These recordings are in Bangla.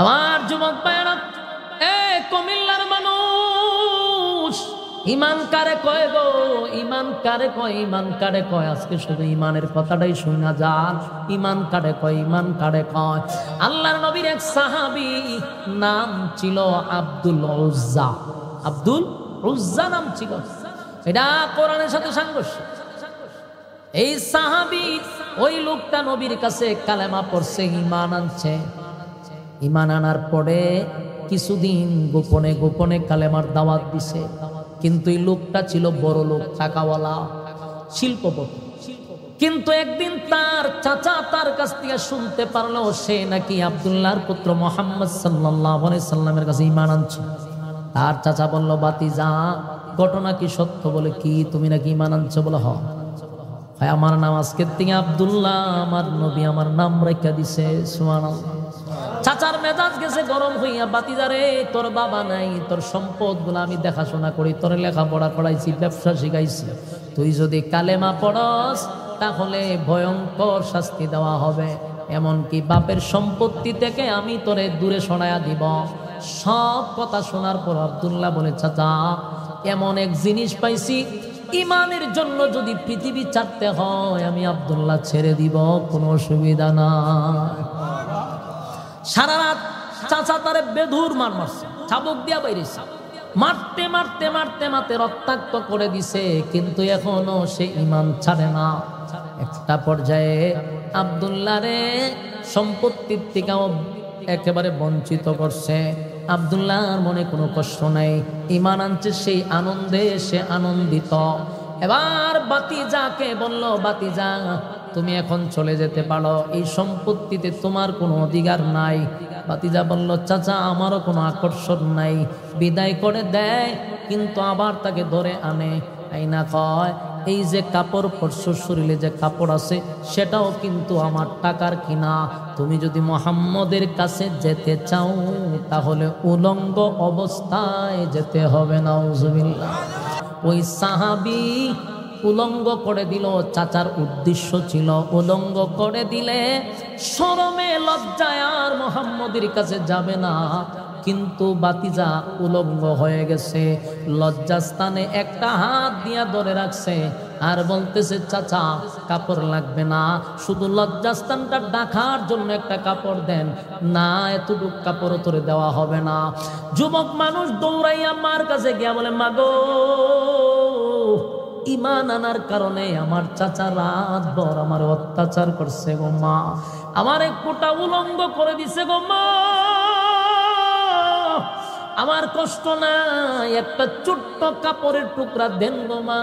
আমার যুবক ভাইরা, কুমিল্লার মানুষ ইমান কারে কয় গো, ইমান কারে কয়, ইমান কারে কয়। আজকে শুধু ইমানের কথাটাই শুনা যান। ইমান কারে কয়, ইমান কারে কয়। আল্লাহর নবীর এক সাহাবী, নাম ছিল আব্দুল উজ্জা। আব্দুল উজ্জা নাম ছিল। এটা কোরআনের সাথে সাংঘর্ষিক। এই সাহাবী, ওই লোকটা নবীর কাছে কালেমা পড়ছে, ইমান আনছে। ইমান আনার পরে কিছুদিন গোপনে গোপনে কালেমার দাওয়াত দিছে। কিন্তু এই লোকটা ছিল বড় লোক, টাকাওয়ালা, শিল্পপতি। কিন্তু একদিন তার চাচা তার কাছ থেকে শুনতে পারলো সে নাকি আব্দুল্লাহর পুত্র মুহাম্মদ সাল্লাল্লাহু আলাইহি সাল্লামের কাছে ঈমান আনছে। তার চাচা বলল, ভাতিজা ঘটনা কি সত্য? বলে, কি তুমি নাকি ঈমান আনছো? বলে, হ। আমার নাম আজকের থেকে আব্দুল্লাহ, আমার নবী আমার নাম রেখে দিছে। সুবহানাল্লাহ। চাচার মেজাজ গেছে গরম হইয়া, বাতিজারে তোর বাবা নাই, তোর সম্পদ গুলো আমি দেখাশোনা করি, তোর লেখাপড়া করাইছি, ব্যবসা শিখাইছি, তুই যদি কালেমা পড়স তাহলে ভয়ঙ্কর শাস্তি দেওয়া হবে, এমনকি বাপের সম্পত্তি থেকে আমি তোরে দূরে সরাইয়া দিব। সব কথা শোনার পর আব্দুল্লাহ বলে, চাচা এমন এক জিনিস পাইছি, ইমানের জন্য যদি পৃথিবী ছাড়তে হয় আমি আব্দুল্লাহ ছেড়ে দিব, কোনো অসুবিধা নাই। সারা রাত চাচা তারে বেধুর মারছে, চাবুক দিয়া বাইরেছে, মারতে মারতে মারতে মারতে রক্তাক্ত করে দিছে, কিন্তু এখনো সে ইমান ছাড়ে না। একটা পর্যায়ে আব্দুল্লাহ রে সম্পত্তির থেকে একেবারে বঞ্চিত করছে। আব্দুল্লাহর মনে কোনো কষ্ট নাই, ইমান আনছে, সেই আনন্দে সে আনন্দিত। এবার বাতিজাকে বলল, বাতিজা তুমি এখন চলে যেতে পারো, এই সম্পত্তিতে তোমার কোনো অধিকার নাই। বাতিজা বলল, চাচা আমারও কোনো আকর্ষণ নাই। বিদায় করে দেয়, কিন্তু আবার তাকে ধরে আনে, আইনা কয়, এই যে কাপড় পরছো, শরীরে যে কাপড় আছে সেটাও কিন্তু আমার টাকার কিনা। তুমি যদি মুহাম্মদের কাছে যেতে চাও তাহলে উলঙ্গ অবস্থায় যেতে হবে। নাউজুবিল্লাহ। ওই সাহাবী উলঙ্গ করে দিল। চাচার উদ্দেশ্য ছিল উলঙ্গ করে দিলে শরমে লজ্জায় আর মুহাম্মদের কাছে যাবে না, কিন্তু বাতিজা উলঙ্গ হয়ে গেছে। লজ্জাস্থানে একটা হাত দিয়া ধরে রাখছে আর বলতেছে, চাচা কাপড় লাগবে না, শুধু লজ্জাস্থানটা ঢাকার জন্য একটা কাপড় দেন না, এতটুক কাপড় তোরে দেওয়া হবে না। যুবক মানুষ দৌড়াইয়া মার কাছে গিয়া বলে, মাগো ইমান আনার কারণে আমার চাচা রাত ভর আমার অত্যাচার করছে গো মা, আমার এক ফোঁটা উলঙ্গ করে দিছে গো মা, আমার কষ্ট নাই, একটা ছোট্ট কাপড়ের টুকরা দেন গো মা,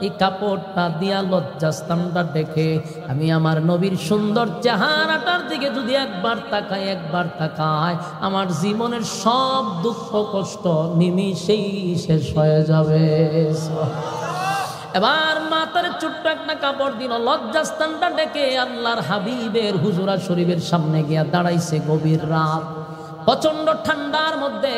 এই কাপড়টা দিয়া লজ্জাস্থানটা দেখে আমি আমার নবীর সুন্দর চেহারাটার দিকে যদি একবার তাকাই আমার জীবনের সব দুঃখ কষ্ট নিমিষেই শেষ হয়ে যাবে। এবার মাথার ছোট্ট একটা কাপড় দিল, লজ্জাস্থানটা ডেকে আল্লাহর হাবিবের হুজুরা শরীফের সামনে গিয়া দাঁড়াইছে। গভীর রাত, প্রচন্ড ঠান্ডার মধ্যে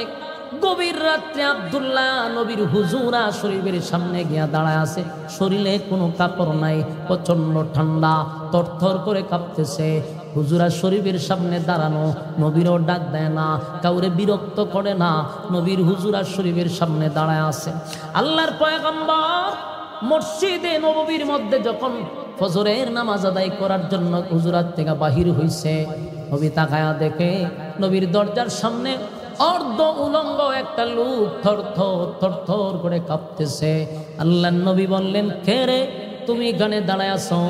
গভীর রাত্রে আব্দুল্লাহ নবীর হুজুরা শরীফের সামনে গিয়া দাঁড়ায় আছে। শরীরে কোনো কাপড় নাই, প্রচন্ড ঠান্ডা, থরথর করে কাঁপতেছে। হুজুরা শরীফের সামনে দাঁড়ানো, নবীরও ডাক দেয় না, কাউরে বিরক্ত করে না, নবীর হুজুরা শরীফের সামনে দাঁড়ায় আছে। আল্লাহর পয়গম্বর মসজিদে নববীর মধ্যে যখন ফজরের নামাজ আদায় করার জন্য হুজুরাত থেকে বাহির হইছে, নবী তাকায়া দেখে নবীর দরজার সামনে অর্ধ উলঙ্গ একটা লোক থরথর করে কাঁপতেছে। আল্লাহর নবী বললেন, কে রে তুমি এখানে দাঁড়ায় আছো?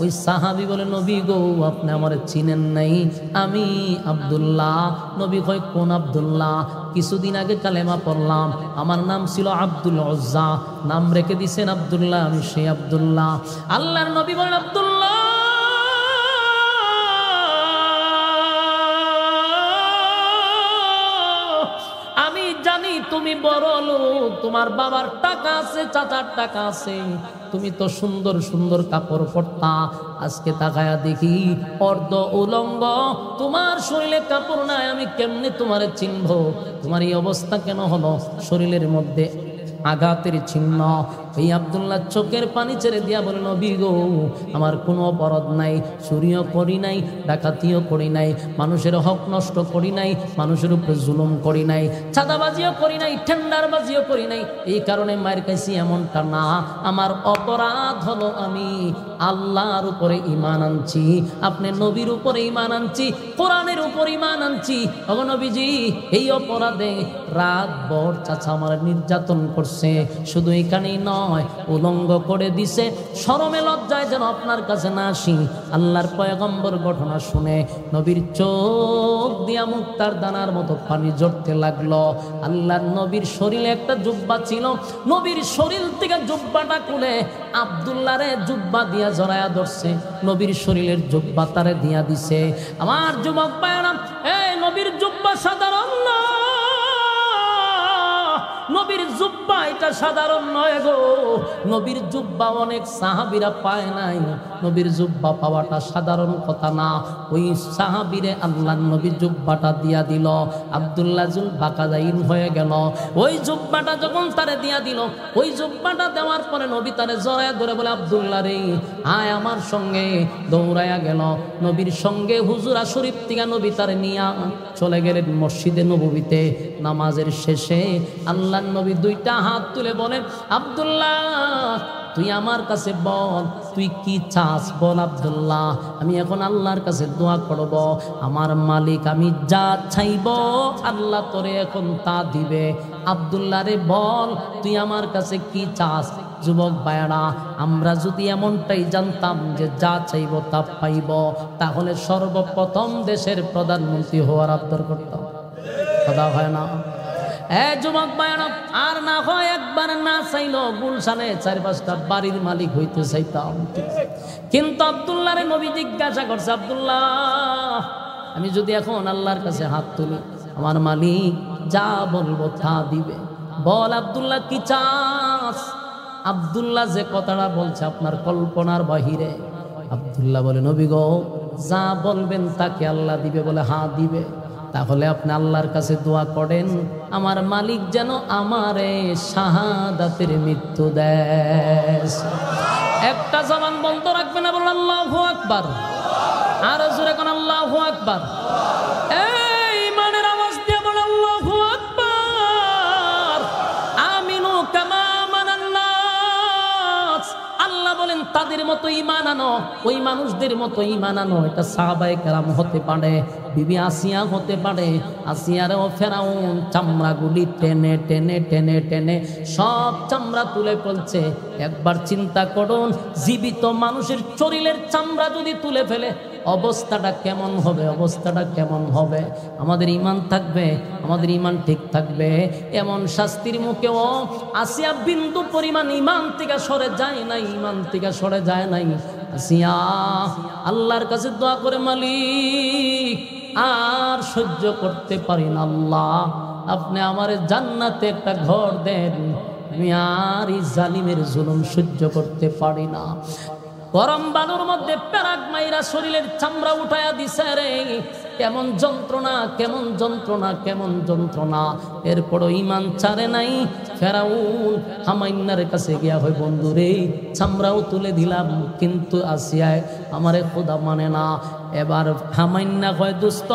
ওই সাহাবী বলে, নবী গো আপনি আমার চিনেন নাই, আমি আব্দুল্লাহ। নবী কয়, কোন আব্দুল্লাহ? কিছুদিন আগে কালেমা পড়লাম, আমার নাম ছিল আব্দুল উজ্জা, নাম রেখে দিছেন আব্দুল্লাহ, আমি সেই আব্দুল্লাহ। আল্লাহর নবী বলেন, আব্দুল্লাহ আমি জানি তুমি বড় লোক, তোমার বাবার টাকা আছে, চাচার টাকা আছে, তুমি তো সুন্দর সুন্দর কাপড় পরতা, আজকে তাকায়া দেখি অর্ধ উলঙ্গ, তোমার শরীরে কাপড় নাই, আমি কেমনে তোমারে চিনব? তোমার এই অবস্থা কেন হলো? শরীরের মধ্যে আঘাতের চিহ্ন, এই আব্দুল্লাহ চোখের পানি ছেড়ে দিয়া বলে, নবী গো, আমার কোনো অপরাধ নাই, চুরিও করি নাই, ডাকাতিও করি নাই, মানুষের হক নষ্ট করি নাই, মানুষের উপরে জুলুম করি নাই, চাঁদাবাজিও করি নাই, টেন্ডারবাজিও করি নাই, এই কারণে মায়ের কাছে এমনটা না। আমার অপরাধ হলো আমি আল্লাহর উপরে ঈমান আনছি, আপনি নবীর উপরে ঈমান আনছি, কোরআনের উপর ঈমান আনছি। ওগো নবীজি, এই অপরাধে রাত ভর চাচা আমার নির্যাতন করছে, শুধু এখানেই নয়, উলঙ্গ করে দিছে, শরমে লজ্জায় যেন আপনার কাছে না আসি। আল্লাহর পয়গম্বর ঘটনা শুনে নবীর চোখ দিয়া মুক্তার দানার মতো পানি ঝরতে লাগলো। আল্লাহর নবীর শরীরে একটা জুব্বা ছিল, নবীর শরীর থেকে জুব্বাটা খুলে আব্দুল্লাহরে জুব্বা দিয়া জড়ায়া ধরছে, নবীর শরীরের জুব্বা তারে দিয়া দিছে। আমার যুবক ভাইরা, এই নবীর জুব্বা সাধারণ না, নবীর জুব্বা এটা সাধারণ নয় গো। নবীর জুব্বা অনেক সাহাবীরা পায় নাই, নবীর জুব্বা পাওয়াটা সাধারণ কথা না। ওই সাহাবীরে আল্লাহর নবীর জুব্বাটা দিয়া দিল, আব্দুল্লাহ জুল বাকাদাইন হয়ে গেল। ওই জুব্বাটা যখন তারে দিয়া দিল, ওই জুব্বাটা দেওয়ার পরে নবী তারে জড়ায় ধরে বলে, আব্দুল্লাহ রে, আয় আমার সঙ্গে। দৌড়াইয়া গেল নবীর সঙ্গে, হুজুরা শরীফ থেকে নবী তারে নিয়া চলে গেলেন মসজিদে নববীতে। নামাজের শেষে আল্লাহ নবী দুইটা হাত তুলে বলেন, আব্দুল্লাহ তুই আমার কাছে বল, তুই কি চাস বল আব্দুল্লাহ, আমি এখন আল্লাহর কাছে দোয়া করব। আমার মালিক আমি যা চাইব আল্লাহ তোরে এখন তা দিবে। আব্দুল্লাহ রে বল, তুই আমার কাছে কি চাস। যুবক ভাইরা, আমরা যদি এমনটাই জানতাম যে যা চাইব তা পাইব, তাহলে সর্বপ্রথম দেশের প্রধানমন্ত্রী হওয়ার আবদার করতাম। কথা হয় না? যুবক ভাইরা, আর না হয় একবার না চাইলো গুলশানে 4-5টা বাড়ির মালিক হইতে চাইতাম। কিন্তু আব্দুল্লাহরে নবী জিজ্ঞাসা করছে, আব্দুল্লাহ আমি যদি এখন আল্লাহর কাছে হাত তুলি, আমার মালিক যা বলবো তা দিবে, বল আব্দুল্লাহ কি চাস। আব্দুল্লাহ যে কথাটা বলছে আপনার কল্পনার বাহিরে। আব্দুল্লাহ বলে, নবী গো, যা বলবেন তাকে আল্লাহ দিবে। বলে, হ্যাঁ দিবে। তাহলে আপনি আল্লাহর কাছে দোয়া করেন, আমার মালিক যেন আমারে শাহাদাতের মৃত্যু দেয়। একটা জবান বন্ধ রাখবে না, বলুন আল্লাহু আকবার। আর জোরে কোন আল্লাহু আকবার। এই ইমানের আওয়াজ দিয়ে বলুন আল্লাহু আকবার। আমিনু কামা আমানান নাস। আল্লাহ বলেন তাদের মতো ঈমান আনো, ওই মানুষদের মতো ঈমান আনো। এটা সাহাবায়ে কেরাম হতে পারে, বিবি আসিয়া হতে পারে। আসিয়ারও ফেরাউন চামড়াগুলি টেনে টেনে টেনে টেনে সব চামড়া তুলে ফেলছে। একবার চিন্তা করুন, জীবিত মানুষের শরীরের চামড়া যদি তুলে ফেলে অবস্থাটা কেমন হবে, অবস্থাটা কেমন হবে। আমাদের ঈমান থাকবে, আমাদের ঈমান ঠিক থাকবে। এমন শাস্তির মুখেও আসিয়া বিন্দু পরিমাণ ঈমান থেকে সরে যায় নাই, ঈমান থেকে সরে যায় নাই। আসিয়া আল্লাহর কাছে দোয়া করে, মালিক আর সহ্য করতে পারি না, আল্লাহ আপনি আমার জান্নাতে একটা ঘর দেন, আমি আর এই জালিমের জুলুম সহ্য করতে পারি না। গরম বালুর মধ্যে প্যারাক মাইরা শরীরের চামড়া উঠায়া দিছে রে, কেমন যন্ত্রণা, কেমন যন্ত্রণা, কেমন যন্ত্রণা। এরপরও ঈমান ছাড়ে নাই। ফেরাউন হামাইন্নার কাছে গিয়া হয়, বন্ধু রে চামড়াও তুলে দিলাম, কিন্তু আসিয়ায় আমারে খোদা মানে না। এবার হামাইন্না কয়, দোস্ত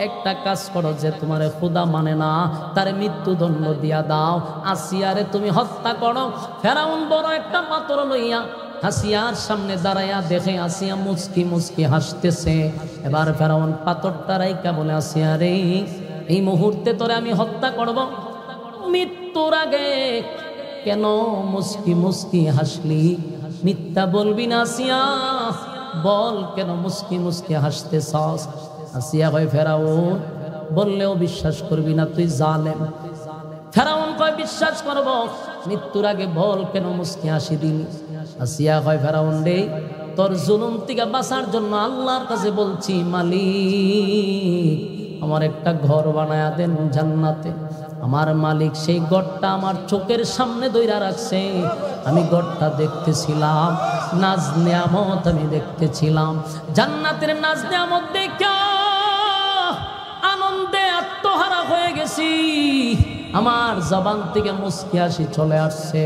একটা কাজ করো, যে তোমারে খোদা মানে না তার মৃত্যুদণ্ড দিয়া দাও, আসিয়ারে তুমি হত্যা করো। ফেরাউন বড় একটা পাথর লইয়া আসিয়ার সামনে দাঁড়াইয়া দেখে আসিয়া মুচকি মুচকি হাসতেছে। এবার ফেরাউন পাথরটা রাইকা বলে, আসিয়া রে এই মুহূর্তে তোরে আমি হত্যা করব, মৃত্যুর আগে কেন মুচকি মুচকি হাসলি? মিথ্যা বলবি না আসিয়া, বল কেন মুচকি মুচকি হাসতেছস? আসিয়া কয়, ফেরাউন বললেও বিশ্বাস করবি না, তুই জালেম। ফেরাউন কয়, বিশ্বাস করব, মৃত্যুর আগে বল কেন মুচকি হাসি দিলি? আসিয়া কয়, ফেরাউন রে তোর জুলুম থেকে বাঁচার জন্য আল্লাহর কাছে বলছি, মালিক আমার একটা ঘর বানায়া দেন জান্নাতে। আমার মালিক সেই ঘরটা আমার চোখের সামনে দইরা রাখছে, আমি ঘরটা দেখতেছিলাম, নাজ নিয়ামত আমি দেখতেছিলাম। জান্নাতের নাজ নিয়ামত দেখা আনন্দে আত্মহারা হয়ে গেছি। আমার জবান থেকে মুস্কি হাসি চলে আসছে।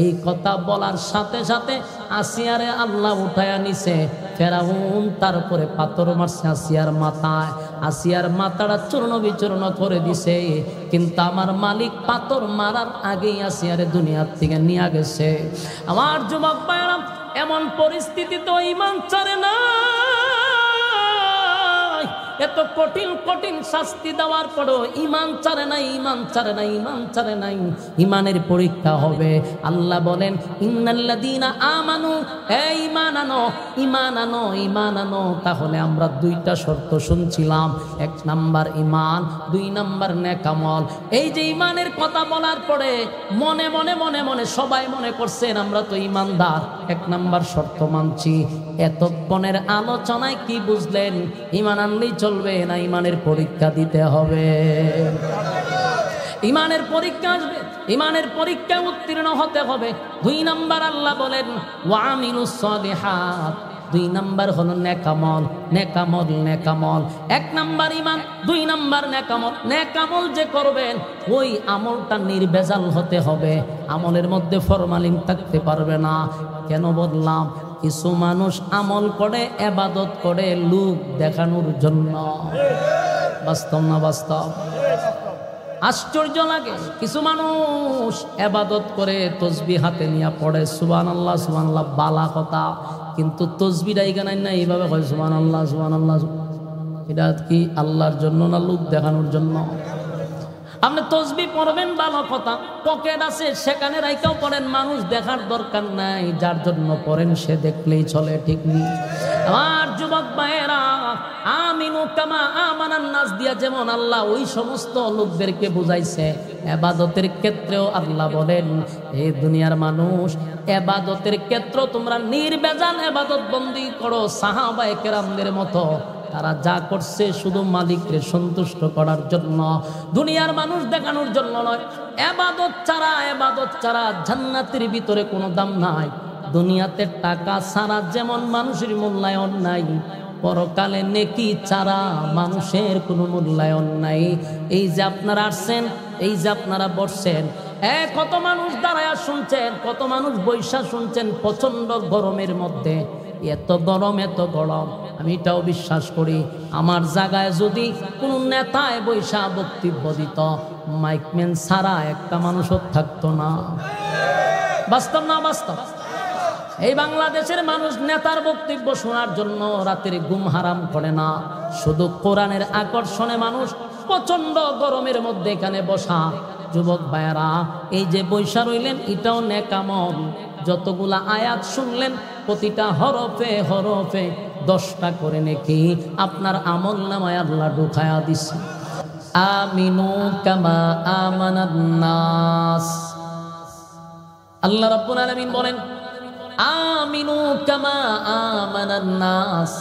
এই কথা বলার সাথে সাথে আসিয়ারে আল্লাহ উঠায়া নিছে। ফেরাউন তারপরে পাথর মারছে আসিয়ার মাথায়, আসিয়ার মাথাটা চূর্ণ বিচূর্ণ করে দিছে। কিন্তু আমার মালিক পাথর মারার আগেই আসিয়ারে দুনিয়ার থেকে নিয়ে গেছে। আমার যুবক ভাইরা, এমন পরিস্থিতি তো ঈমান ছাড়ে না। এত কঠিন কঠিন শাস্তি দেওয়ার পরও ঈমান ছাড়ে নাই, ঈমান ছাড়ে নাই, ঈমান ছাড়ে নাই। ঈমানের পরীক্ষা হবে। আল্লাহ বলেন, ইন্নাল্লাযীনা আমানু, এই ঈমান আনো, ঈমান আনো, ঈমান আনো। তাহলে আমরা দুইটা শর্ত শুনছিলাম, 1 নাম্বার ঈমান, 2 নাম্বার নেক আমল। এই যে ঈমানের কথা বলার পরে মনে মনে মনে মনে সবাই মনে করছেন আমরা তো ঈমানদার, 1 নাম্বার শর্ত মানছি। এতক্ষণের আলোচনায় কি বুঝলেন? ঈমান আনলেই চলবে না, ঈমানের পরীক্ষা দিতে হবে। ঈমানের পরীক্ষা আসবে, ঈমানের পরীক্ষায় উত্তীর্ণ হতে হবে। 2 নাম্বার আল্লাহ বলেন ওয়া আমিলুস সালিহাত। 2 নাম্বার হলো নেক আমল, নেক আমল, নেক আমল। 1 নাম্বার ঈমান, 2 নাম্বার নেক আমল। নেক আমল যে করবেন ওই আমলটা নির্ভেজাল হতে হবে, আমলের মধ্যে ফরমালিন থাকতে পারবে না। কেন বললাম? কিছু মানুষ আমল করে, ইবাদত করে লোক দেখানোর জন্য। বাস্তব না বাস্তব? আশ্চর্য লাগে, কিছু মানুষ ইবাদত করে তাসবিহ হাতে নিয়ে পড়ে, সুবহানাল্লাহ সুবহানাল্লাহ, বালা কথা, কিন্তু তাসবিহটা এখানে না এইভাবে কয় সুবহানাল্লাহ সুবহানাল্লাহ। এটা কি আল্লাহর জন্য না লোক দেখানোর জন্য? আপনি তাসবিহ পড়বেন ভালো কথা, পকেট আছে সেখানে রাইখাও পড়েন, মানুষ দেখার দরকার নাই। যার জন্য পড়েন সে দেখলেই চলে, ঠিক নেই? আমার যুবক ভাইয়েরা, আমিনু কামা আমানান নাস দিয়া যেমন আল্লাহ ওই সমস্ত লোকদেরকে বুঝাইছে, ইবাদতের ক্ষেত্রেও আল্লাহ বলেন, এই দুনিয়ার মানুষ ইবাদতের ক্ষেত্র তোমরা নির্ভেজাল ইবাদত বন্দি করো। সাহাবায়ে কেরামদের মতো তারা যা করছে শুধু মালিককে সন্তুষ্ট করার জন্য, দুনিয়ার মানুষ দেখানোর জন্য নয়। ইবাদত ছাড়া জান্নাতের ভিতরে কোনো দাম নাই। দুনিয়াতে টাকা ছাড়া যেমন মানুষের মূল্যায়ন নাই, পরকালে নেকি ছাড়া মানুষের কোনো মূল্যায়ন নাই। এই যে আপনারা আসছেন, এই যে আপনারা বসছেন, কত মানুষ দাঁড়ায়া শুনছেন, কত মানুষ বৈশা শুনছেন প্রচন্ড গরমের মধ্যে। এত গরম, এত গরম, আমি এটাও বিশ্বাস করি আমার জায়গায় যদি কোন নেতায় বৈশা বক্তব্য দিত, মাইকম্যান ছাড়া একটা মানুষও থাকতো না। বাস্তব না বাস্তব? এই বাংলাদেশের মানুষ নেতার বক্তব্য শোনার জন্য রাতের ঘুম হারাম করে না, শুধু কোরআনের আকর্ষণে মানুষ প্রচন্ড গরমের মধ্যে এখানে বসা। যুবক ভাইয়ারা, এই যে বৈশা রইলেন এটাও নেক আমল। যতগুলা আয়াত শুনলেন প্রতিটা হরফে হরফে 10টা করে নেকি আপনার আমল নামায় আল্লাহ ঢুকায়া দিছে। আমিনু কামা আমানান নাস। আল্লাহ রাব্বুল আলামিন বলেন, আমিনু কামা আমানান নাস,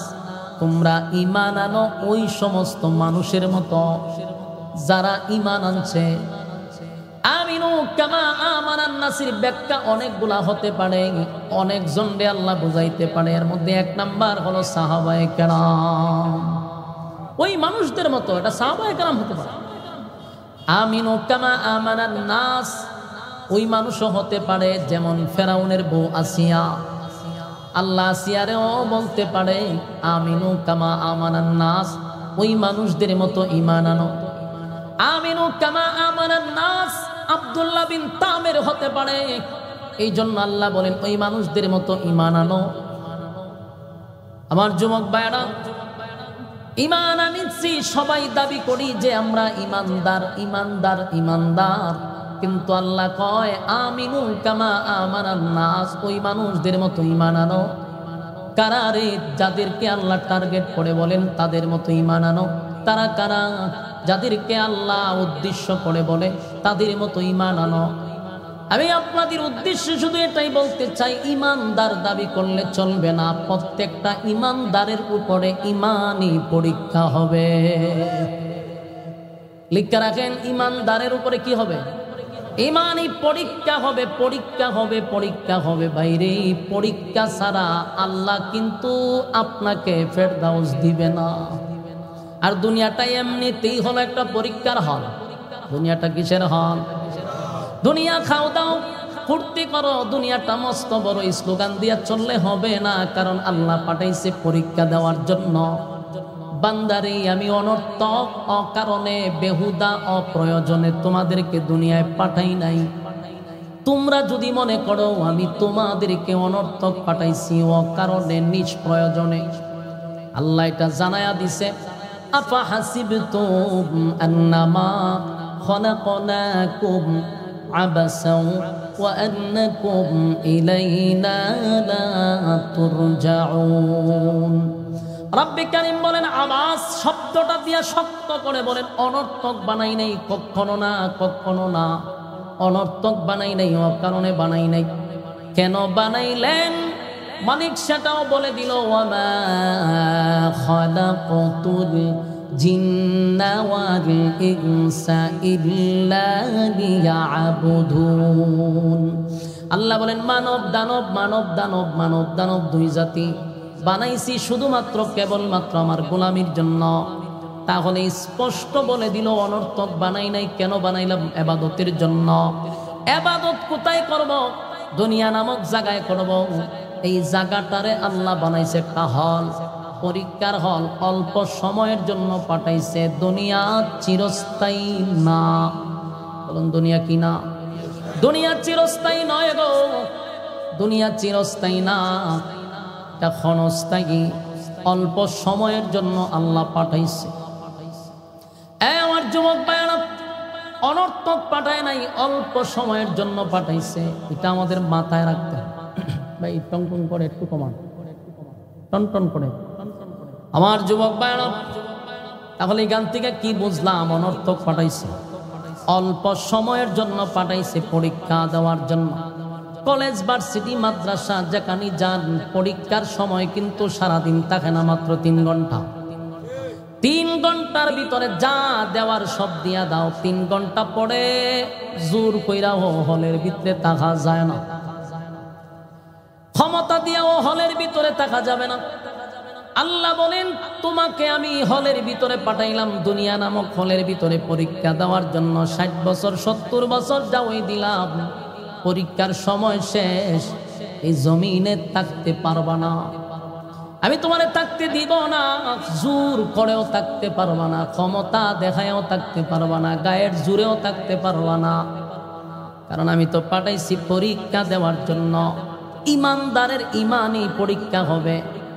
তোমরা ঈমান আনো ওই সমস্ত মানুষের মতো যারা ঈমান আনছে। আমিনু কামা আমানান নাসের ব্যাখ্যা অনেকগুলা হতে পারে, অনেকজনকে আল্লাহ বুঝাইতে পারে। এর মধ্যে 1 নাম্বার হলো সাহাবায়ে কেরাম, ওই মানুষদের মতো। এটা সাহাবায়ে কেরাম হতে পারে। আমিনু কামা আমানান নাস, ওই মানুষও হতে পারে যেমন ফেরাউনের বউ আসিয়া। আল্লাহ আসিয়ারেও বলতে পারে আমিনু কামা আমানান নাস, ওই মানুষদের মতো ঈমান আনো। আমিনু কামা আমানান নাস আব্দুল্লাহ বিন তামের হতে পারে, এই জন্য আল্লাহ বলেন ওই মানুষদের মতো ঈমান আনো। আমার যুবক ভাইরা, ঈমান আনছি, সবাই দাবি করি যে আমরা ঈমানদার ঈমানদার ঈমানদার, কিন্তু আল্লাহ কয় আমিনু কামা আমানান নাস, ওই মানুষদের মতো ঈমান আনো। কারা রে? যাদেরকে আল্লাহ টার্গেট করে বলেন তাদের মতো ঈমান আনো। তারা কারা? যাদেরকে আল্লাহ উদ্দেশ্য করে বলে তাদের মতো ঈমান আনো। আমি আপনাদের উদ্দেশ্যে শুধু এটাই বলতে চাই, ঈমানদার দাবি করলে চলবে না। প্রত্যেকটা ঈমানদারের উপরে ঈমানি পরীক্ষা হবে। লিখে রাখেন, ঈমানদারের উপরে কি হবে? ঈমানি পরীক্ষা হবে, পরীক্ষা হবে, পরীক্ষা হবে। বাইরে পরীক্ষা ছাড়া আল্লাহ কিন্তু আপনাকে ফেরদাউস দিবে না। আর দুনিয়াটা এমনিতেই হলো একটা পরীক্ষার হল। দুনিয়াটা কিসের হল? দুনিয়া খাও দাও ফুর্তি করো, দুনিয়াটা মস্ত বড় স্লোগান দিয়া চললে হবে না, কারণ আল্লাহ পাঠাইছে পরীক্ষা দেওয়ার জন্য। বান্দারে আমি অনর্থক অকারণে বেহুদা অপ্রয়োজনে তোমাদেরকে দুনিয়ায় পাঠাই নাই। তোমরা যদি মনে করো আমি তোমাদেরকে অনর্থক পাঠাইছি অকারণে নিষ্প্রয়োজনে, আল্লাহ এটা জানায়া দিছে, আফা হাসিবতুম আন্নামা খলাকনাকুম আবাসাও ওয়া আন্নাকুম ইলাইনা লা তুরজাউন। রব্বে কারীম বলেন, আবাস শব্দটা দিয়া শক্ত করে বলেন, অনর্থক বানাই নাই, কখনো না, কখনো না, অনর্থক বানাই নাই, অকারণে বানাই নাই। কেন বানাইলেন মালিক সেটাও বলে দিল, ওয়ামা খালাকতুল জিন্না ওয়াল ইনসা ইল্লা লিয়াবুদুন। আল্লাহ বলেন মানব দানব, মানব দানব, মানব দানব দুই জাতি বানাইছি শুধুমাত্র কেবলমাত্র আমার গোলামির জন্য। তাহলে স্পষ্ট বলে দিল অনর্থক বানাই নাই। কেন বানাইলাম? ইবাদতের জন্য। ইবাদত কোথায় করব? দুনিয়া নামক জায়গায় করব। এই জায়গাটারে আল্লাহ বানাইছে একটা হল, পরীক্ষার হল, অল্প সময়ের জন্য পাঠাইছে। দুনিয়া চিরস্থায়ী না। বলুন দুনিয়া কি না? দুনিয়া চিরস্থায়ী নয় গো, দুনিয়া চিরস্থায়ী না, এটা ক্ষণস্থায়ী। অল্প সময়ের জন্য আল্লাহ পাঠাইছে। আমার যুবক ভাইরা, অনর্থক পাঠায় নাই, অল্প সময়ের জন্য পাঠাইছে। এটা আমাদের মাথায় রাখতে হবে। ভাই টন টন করে একটু কমান, টন টন করে। আমার যুবক ভাইরা, তাহলে এই গান থেকে কি বুঝলাম? অনর্থক পাঠাইছে, অল্প সময়ের জন্য পাঠাইছে, পরীক্ষা দেওয়ার জন্য। কলেজ ভার্সিটি মাদ্রাসা যেখানে যান, পরীক্ষার সময় কিন্তু সারাদিন থাকে না, মাত্র 3 ঘন্টা। 3 ঘন্টার ভিতরে যা দেওয়ার সব দিয়া দাও। 3 ঘন্টা পরে জোর কইরা হলের ভিতরে থাকা যায় না, ক্ষমতা দিয়াও হলের ভিতরে থাকা যাবে না। আল্লাহ বলেন তোমাকে আমি হলের ভিতরে পাঠাইলাম, দুনিয়া নামক হলের ভিতরে পরীক্ষা দেওয়ার জন্য। 60 বছর 70 বছর যাওয়াই দিলাম, পরীক্ষার সময় শেষ, এই জমিনে থাকতে পারবা না। আমি তোমারে থাকতে দিব না, জোর করেও থাকতে পারবা না, ক্ষমতা দেখায়ও থাকতে পারবা না, গায়ের জোরেও থাকতে পারবা না। কারণ আমি তো পাঠাইছি পরীক্ষা দেওয়ার জন্য। ইমানদারের ইমানই পরীক্ষা হবে।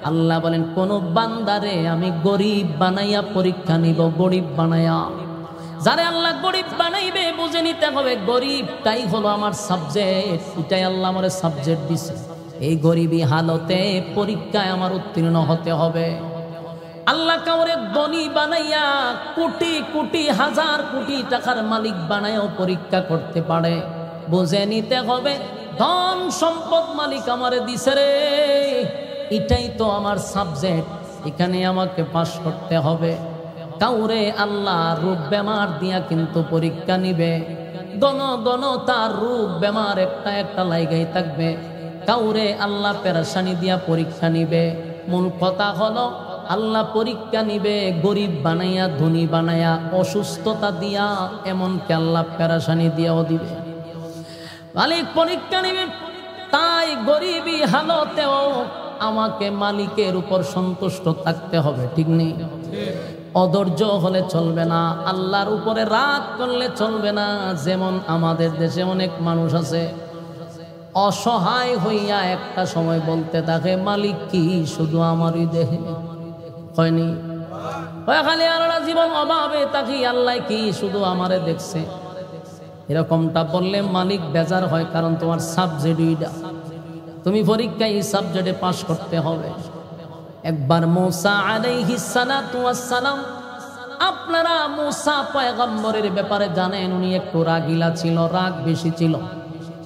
আল্লাহ বলেন কোন বান্দারে আমি গরিব বানাইয়া পরীক্ষা নিব, গরিব বানাইয়া। যারে আল্লাহ গরিব বানাইবে বুঝে নিতে হবে গরিবটাই হলো আমার সাবজেক্ট, এটাই আল্লাহ আমার সাবজেক্ট দিছে। এই গরিবী হালতে পরীক্ষায় আমার উত্তীর্ণ হতে হবে। আল্লাহ কাউরে ধনী বানাইয়া কোটি কোটি হাজার কোটি টাকার মালিক বানাইও পরীক্ষা করতে পারে। বুঝে নিতে হবে ধন সম্পদ মালিক আমারে দিছে রে, এটাই তো আমার সাবজেক্ট, এখানে আমাকে পাস করতে হবে। কাউরে আল্লাহ রূপ বেমার দিয়া কিন্তু পরীক্ষা নিবে, গণ গণ তার রূপ বেমার একটা একটা লাইগাই থাকবে। কাউরে আল্লাহ পেরেশানি দিয়া পরীক্ষা নিবে। মূল কথা হলো আল্লাহ পরীক্ষা নিবে গরিব বানাইয়া ধনী বানাইয়া, অসুস্থতা দিয়া, এমনকি আল্লাহ পেরেশানি দিয়াও দিবে। মালিক পরীক্ষা নিবে। তাই গরিবী হালতেও আমাকে মালিকের উপর সন্তুষ্ট থাকতে হবে, ঠিক নেই? অধৈর্য হলে চলবে না, আল্লাহর উপরে রাগ করলে চলবে না। যেমন আমাদের দেশে অনেক মানুষ আছে অসহায় হইয়া একটা সময় বলতে থাকে মালিক কি শুধু আমারই দেহে হয়নি, খালি আল্লাহ জীবন অভাবে তাকি আল্লাহ কি শুধু আমারে দেখছে। এরকমটা বললে মালিক বেজার হয়, কারণ তোমার সাবজেক্ট এইটা, তুমি পরীক্ষায় এই সাবজেক্টে পাস করতে হবে। একবার মুসা আলাইহিস সালাতু ওয়াস সালাম, আপনারা মুসা পয়গম্বরের ব্যাপারে জানেন, উনি একটু রাগিলা ছিল, রাগ বেশি ছিল,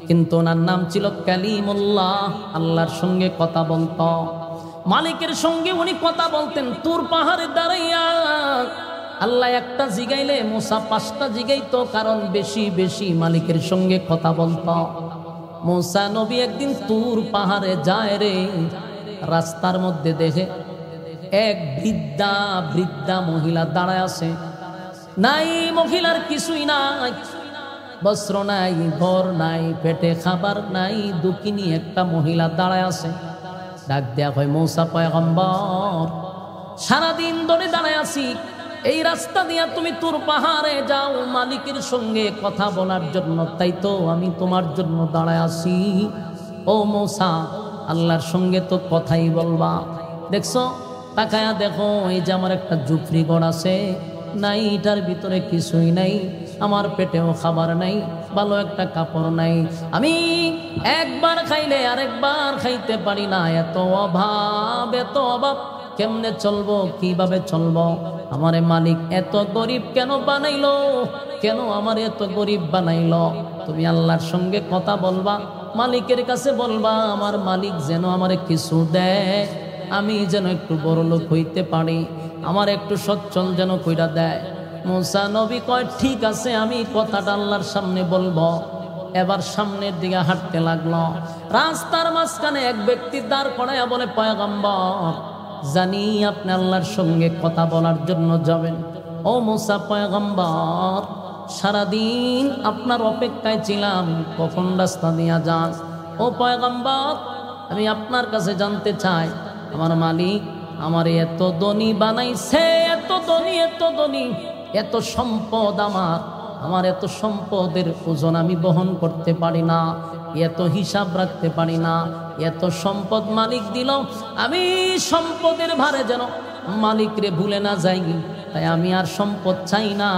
কিন্তু ওনার নাম ছিল কালিমুল্লাহ। আল্লাহর সঙ্গে কথা বলত, মালিকের সঙ্গে উনি কথা বলতেন। তুর পাহাড়ে দাঁড়াইয়া আল্লাহ একটা জিগাইলে মুসা 5টা জিগাইতো, কারণ বেশি বেশি মালিকের সঙ্গে কথা বলত। মুসা নবী একদিন তুর পাহাড়ে যায় রে, রাস্তার মধ্যে দেখে এক বৃদ্ধা মহিলা দাঁড়ায় আছে। নাই, মহিলার কিছুই নাই, বস্ত্র নাই, ঘর নাই, পেটে খাবার নাই, দুঃখিনী একটা মহিলা দাঁড়ায় আছে। ডাক দেয়া হয়, মূসা পয়গম্বর, সারাদিন ধরে দাঁড়ায় আছি, এই রাস্তা দিয়া তুমি তুর পাহাড়ে যাও মালিকের সঙ্গে কথা বলার জন্য, তাই তো আমি তোমার জন্য দাঁড়ায় আছি। ও মূসা, আল্লাহর সঙ্গে তো কথাই বলবা। দেখছো, তাকায়া দেখো, এই যে আমার একটা ঝুপড়ি ঘর আছে, নাই এটার ভিতরে কিছুই নাই, আমার পেটেও খাবার নাই, ভালো একটা কাপড় নাই, আমি একবার খাইলে আরেকবার খাইতে পারি না, এত অভাব, এত অভাব, কেমনে চলবো, কিভাবে চলবো? আমারে মালিক এত গরিব কেন বানাইলো? কেন আমার এত গরিব বানাইলো? তুমি আল্লাহর সঙ্গে কথা বলবা, মালিকের কাছে বলবা, আমার মালিক যেন আমারে কিছু দেয়, আমি যেন একটু বড় লোক হইতে পারি, আমার একটু সচ্ছল যেন কইরা দেয়। মূসা নবী কয়, ঠিক আছে, আমি কথাটা আল্লাহর সামনে বলবো। এবার সামনের দিকে হাঁটতে লাগলো। রাস্তার মাঝখানে এক ব্যক্তি দাঁড় করাইয়া বলে, পয়গম্বর, জানি আপনি আল্লাহর সঙ্গে কথা বলার জন্য যাবেন। ও মূসা পয়গম্বর, সারাদিন আপনার অপেক্ষায় ছিলাম, কখন রাস্তা দিয়া যান। ও পয়গম্বর, আমি আপনার কাছে জানতে চাই, আমার মালিক আমার এত ধনী বানাইছে, এত ধনী, এত ধনী, এত সম্পদ আমার এত সম্পদের ওজন আমি বহন করতে পারি না, এত হিসাব রাখতে পারি না, এত সম্পদ মালিক দিল, আমি সম্পদের ভারে যেন মালিকরে ভুলে না যাই, তাই আমি আর সম্পদ চাই না।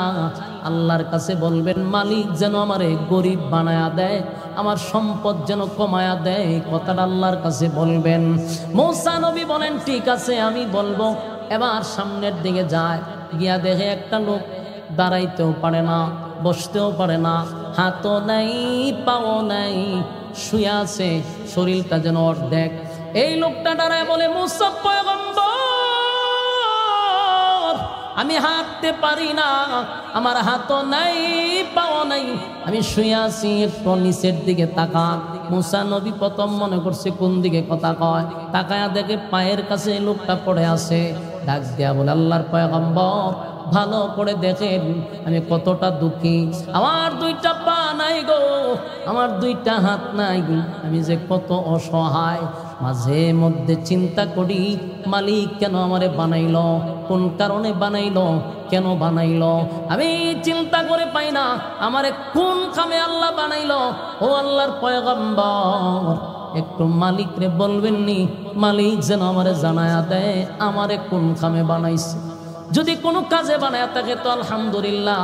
আল্লাহর কাছে বলবেন, মালিক যেন আমারে গরিব বানায়া দেয়, আমার সম্পদ যেন কমায়া দেয়, কথাটা আল্লাহর কাছে বলবেন। মূসা নবী বলেন, ঠিক আছে, আমি বলবো। এবার সামনের দিকে যায়, গিয়া দেখে একটা লোক দাঁড়াইতেও পারে না, বসতেও পারে না, হাতও নাই, পাও নাই, শুয়ে আছে, শরীরটা যেন অর্ধেক। এই লোকটা দাঁড়ায় বলে, মূসা পয়গম্বর, আমি হাঁটতে পারি না, আমার হাতও নাই, পাও নাই, আমি শুয়ে আছি, একটু নিচের দিকে তাকান। মূসা নবী প্রথম মনে করছে কোন দিকে কথা কয়, তাকায়া দেখে পায়ের কাছে লোকটা পড়ে আছে। ডাক দেয়া বলে, আল্লাহর পয়গম্বর, ভালো করে দেখেন আমি কতটা দুঃখী, আমার দুইটা পা নাই গো, আমার দুইটা হাত নাই, আমি যে কত অসহায়। মাঝে মধ্যে চিন্তা করি, মালিক কেন আমারে বানাইলো, কোন কারণে বানাইলো, কেন বানাইলো, আমি চিন্তা করে পাই না, আমারে কোন কামে আল্লাহ বানাইলো। ও আল্লাহর পয়গম্বর, একটু মালিকরে বলবেন নি, মালিক যেন আমারে জানায়া দেয় আমারে কোন কামে বানাইছে। যদি কোনো কাজে বানায়া থাকে তো আলহামদুলিল্লাহ,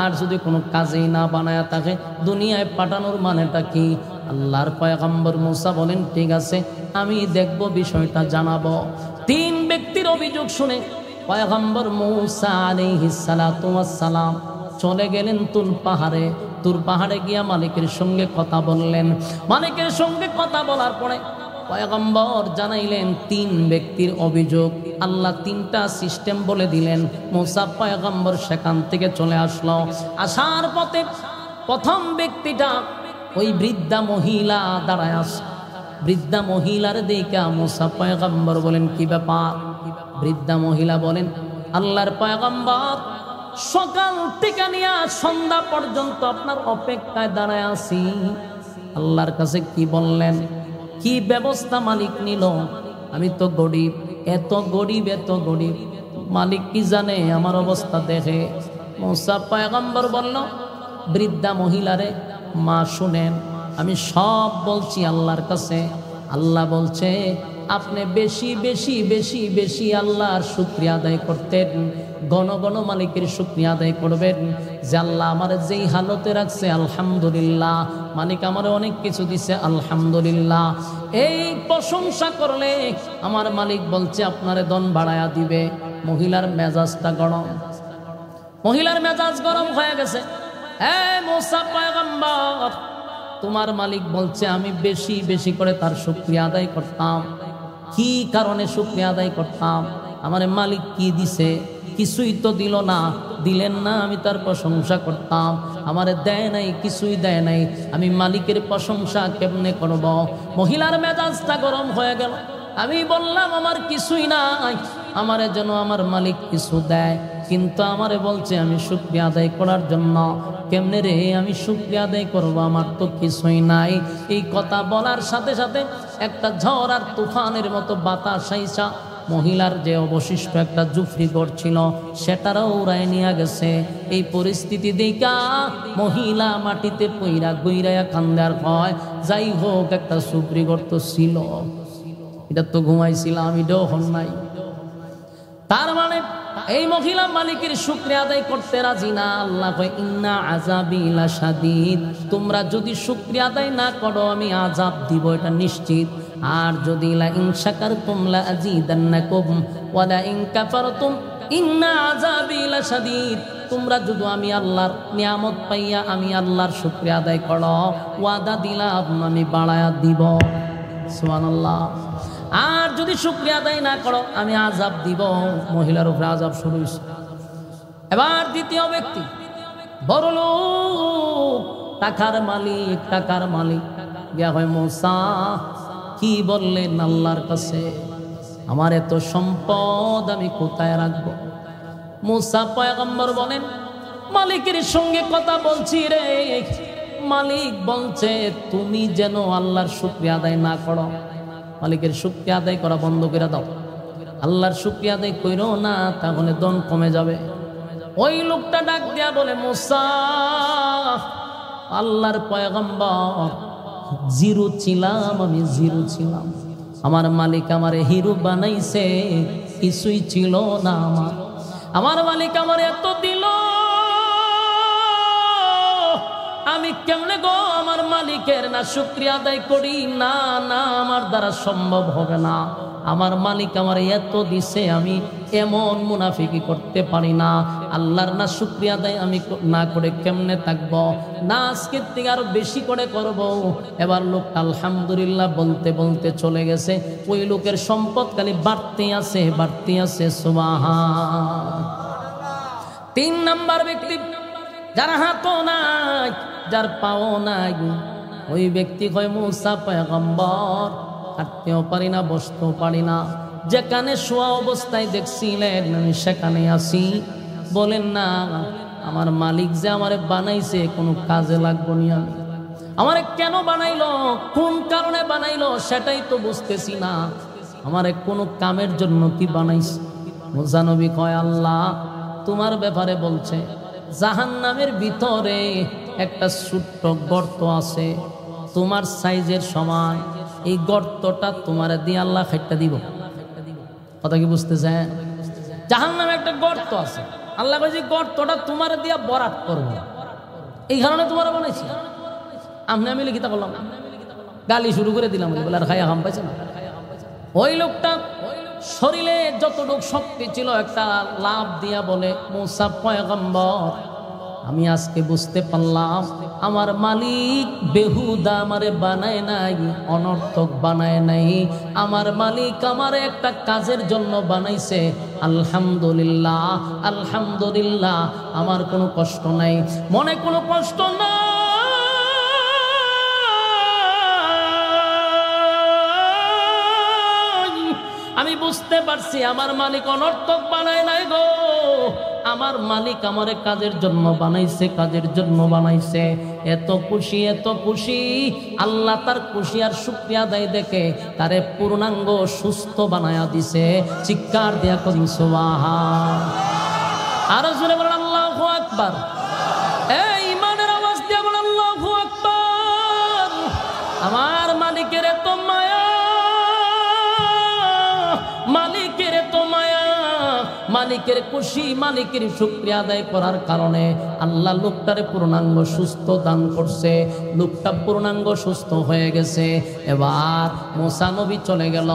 আর যদি কোনো কাজেই না বানায়া থাকে, দুনিয়ায় পাঠানোর মানেটা কি? আল্লাহর পয়গম্বর মূসা বলেন, ঠিক আছে, আমি দেখব, বিষয়টা জানাবো। তিন ব্যক্তির অভিযোগ শুনে পয়গম্বর মূসা আলাইহিস সালাতু ওয়াস সালাম চলে গেলেন তুর পাহাড়ে। তুর পাহাড়ে গিয়া মালিকের সঙ্গে কথা বললেন। মালিকের সঙ্গে কথা বলার পরে পয়গম্বর জানাইলেন তিন ব্যক্তির অভিযোগ। আল্লাহ তিনটা সিস্টেম বলে দিলেন। মূসা পয়গম্বর সেখান থেকে চলে আসলো। আসার পথে প্রথম ব্যক্তিটা ওই বৃদ্ধা মহিলা দাঁড়ায় আছে। বৃদ্ধা মহিলার দিকে মূসা পয়গম্বর বলেন, কি ব্যাপার? বৃদ্ধা মহিলা বলেন, আল্লাহর পয়গম্বর, সকাল থেকে নিয়ে সন্ধ্যা পর্যন্ত আপনার অপেক্ষায় দাঁড়ায় আছি। আল্লাহর কাছে কি বললেন, কি ব্যবস্থা মালিক নিল? আমি তো গরিব, এত গরিব, এত গরিব, মালিক কি জানে আমার অবস্থা দেখে? মূসা পয়গম্বর বলল, বৃদ্ধা মহিলারে, মা শুনেন, আমি সব বলছি আল্লাহর কাছে। আল্লাহ বলছে আপনি বেশি বেশি বেশি বেশি আল্লাহর শুকরিয়া আদায় করতেন, গণ গণ মালিকের শুকরিয়া আদায় করবেন যে আল্লাহ আমার যেই হালতে রাখছে আলহামদুলিল্লাহ, মালিক আমার অনেক কিছু দিছে আলহামদুলিল্লাহ। এই প্রশংসা করলে আমার মালিক বলছে আপনারে ধন বাড়ায়া দিবে। মহিলার মেজাজটা গরম, মহিলার মেজাজ গরম হয়ে গেছে। মূসা পয়গম্বর, তোমার মালিক বলছে আমি বেশি বেশি করে তার শুকরিয়া আদায় করতাম। কি কারণে শুকরিয়া আদায় করতাম? আমার মালিক কি দিছে? কিছুই তো দিল না, দিলেন না, আমি তার প্রশংসা করতাম। আমারে দেয় নাই, কিছুই দেয় নাই, আমি মালিকের প্রশংসা কেমনে করব? মহিলার মেজাজটা গরম হয়ে গেল। আমি বললাম আমার কিছুই নাই, আমারে যেন আমার মালিক কিছু দেয়। কিন্তু আমারে বলছে আমি শুকরিয়া আদায় করার জন্য। কেমনে রে আমি শুকরিয়া আদায় করব, আমার তো কিছুই নাই। এই কথা বলার সাথে সাথে একটা ঝড় আর তুফানের মতো বাতাস আইসা মহিলার যে অবশিষ্ট একটা জুফরি ঘর ছিল সেটারও উড়ায় নিয়ে গেছে। এই পরিস্থিতি দেখা মহিলা মাটিতে পইরা গইরাইয়া কান্দার হয়, যাই হোক একটা সুপ্রি ঘর তো ছিল, এটা তো ঘুমাইছিলাম, এটাও হন নাই। তার মানে এই মহিলা মালিকের শুকরিয়া আদায় করতে রাজি না। আল্লাহ কয় ইন্না আযাবি লাশাদীদ, তোমরা যদি শুকরিয়া আদায় না করো আমি আযাব দিব, এটা নিশ্চিত। আর যদি লা ইন শাকারতুম লা আযীদান্নাকুম ওয়া লা ইন কাফারতুম ইন্না আযাবি লাশাদীদ, তোমরা যদি আমি আল্লাহর নিয়ামত পাইয়া আমি আল্লাহর শুকরিয়া আদায় করো, ওয়াদা দিলাম আমি বাড়ায়া দিব। সুবহানাল্লাহ। আর যদি শুকরিয়া আদায় না করো আমি আযাব দিব। মহিলার উপরে আযাব শুরু হয়েছে। এবার দ্বিতীয় ব্যক্তি বড় লোক, টাকার মালিক গিয়া হয় মূসা কি বললেন আল্লাহর কাছে, আমার এত সম্পদ আমি কোথায় রাখবো? মূসা পয়গম্বর বলেন মালিকের সঙ্গে কথা বলছি রে, মালিক বলছে তুমি যেন আল্লাহর শুকরিয়া আদায় না করো, মালিকের শুকরিয়া আদায় করা বন্ধ করে দাও। আল্লাহর শুকরিয়া আদায় করো না, তাহলে দন কমে যাবে। ওই লোকটা ডাক দিয়া বলে মূসা, আল্লাহর পয়গম্বর, জিরো ছিলাম আমি, জিরো ছিলাম। আমার মালিক আমারে হিরো বানাইছে, কিছুই ছিল না আমার মালিক আমার এত দিল, আমি কেমনে গো আমার মালিকের না শুকরিয়া আদায় করি? না না, আমার দ্বারা সম্ভব হবে না। আমার মালিক আমার এত দিছে, আমি এমন মুনাফিকি করতে পারি না। আল্লাহর না শুকরিয়া আদায় আমি না করে কেমনে থাকবো? না, আজকের থেকে আরো বেশি করে করব। এবার লোক আলহামদুলিল্লাহ বলতে বলতে চলে গেছে। ওই লোকের সম্পদ খালি বাড়তে আছে। সুবহান। 3 নাম্বার ব্যক্তি, যার হাতও নাই, যার পাও নাই, ওই ব্যক্তি হয় মূসা পয়গম্বর, হাঁটতেও পারি না, বসতেও পারি না, যেখানে শোয়া অবস্থায় দেখছিলেন আমি সেখানে আসি। বলেন না আমার মালিক যে আমারে বানাইছে কোনো কাজে লাগবো নি, আমি আমারে কেন বানাইলো, কোন কারণে বানাইলো সেটাই তো বুঝতেছি না, আমারে কোনো কামের জন্য কি বানাইছে? মূসা নবী কয় আল্লাহ তোমার ব্যাপারে বলছে জাহান্নামের ভিতরে একটা ছোট্ট গর্ত আছে তোমার সাইজের সমান, এই গর্তটা তোমার দিয়ে আল্লাহ খাইটা দিব। কথা কি বুঝতেছেন? জাহান্নামে একটা গর্ত আছে, আল্লাহ কইছে গর্তটা তোমার দিয়া বরাত করব, এই কারণে তোমার বানাইছি। আমি লিখিতা বললাম, গালি শুরু করে দিলাম, বলে আর খাইয়া হাম পাইছে না। ওই লোকটা শরীরে যতটুকু শক্তি ছিল একটা লাভ দিয়া বলে মূসা পয়গম্বর, আমি আজকে বুঝতে পারলাম আমার মালিক বেহুদা আমারে বানায় নাই, অনর্থক বানায় নাই, আমার মালিক আমার একটা কাজের জন্য বানাইছে। আলহামদুলিল্লাহ, আলহামদুলিল্লাহ, আমার কোনো কষ্ট নাই, মনে কোনো কষ্ট নাই। আমি বুঝতে পারছি আমার মালিক অনর্থক বানায় নাই গো, আমার মালিক আমারে কাজের জন্য বানাইছে, কাজের জন্য বানাইছে। এত খুশি, এত খুশি, আল্লাহ তার খুশি আর শুকরিয়া আদায় দেখে তারে পূর্ণাঙ্গ সুস্থ বানায়া দিছে। চিৎকার দিয়া করি সুবহান। আরো জোরে বলেন আল্লাহু আকবার। এই ইমানের আওয়াজ দিয়া বলেন আল্লাহু আকবার। আমার মালিকের এত মায়া, মালিকের তো মায়া, মালিকের খুশি, মালিকের শুকরিয়া আদায় করার কারণে আল্লাহ লোকটারে পূর্ণাঙ্গ সুস্থ দান করছে। লোকটা পূর্ণাঙ্গ সুস্থ হয়ে গেছে। এবার মূসা নবী চলে গেল।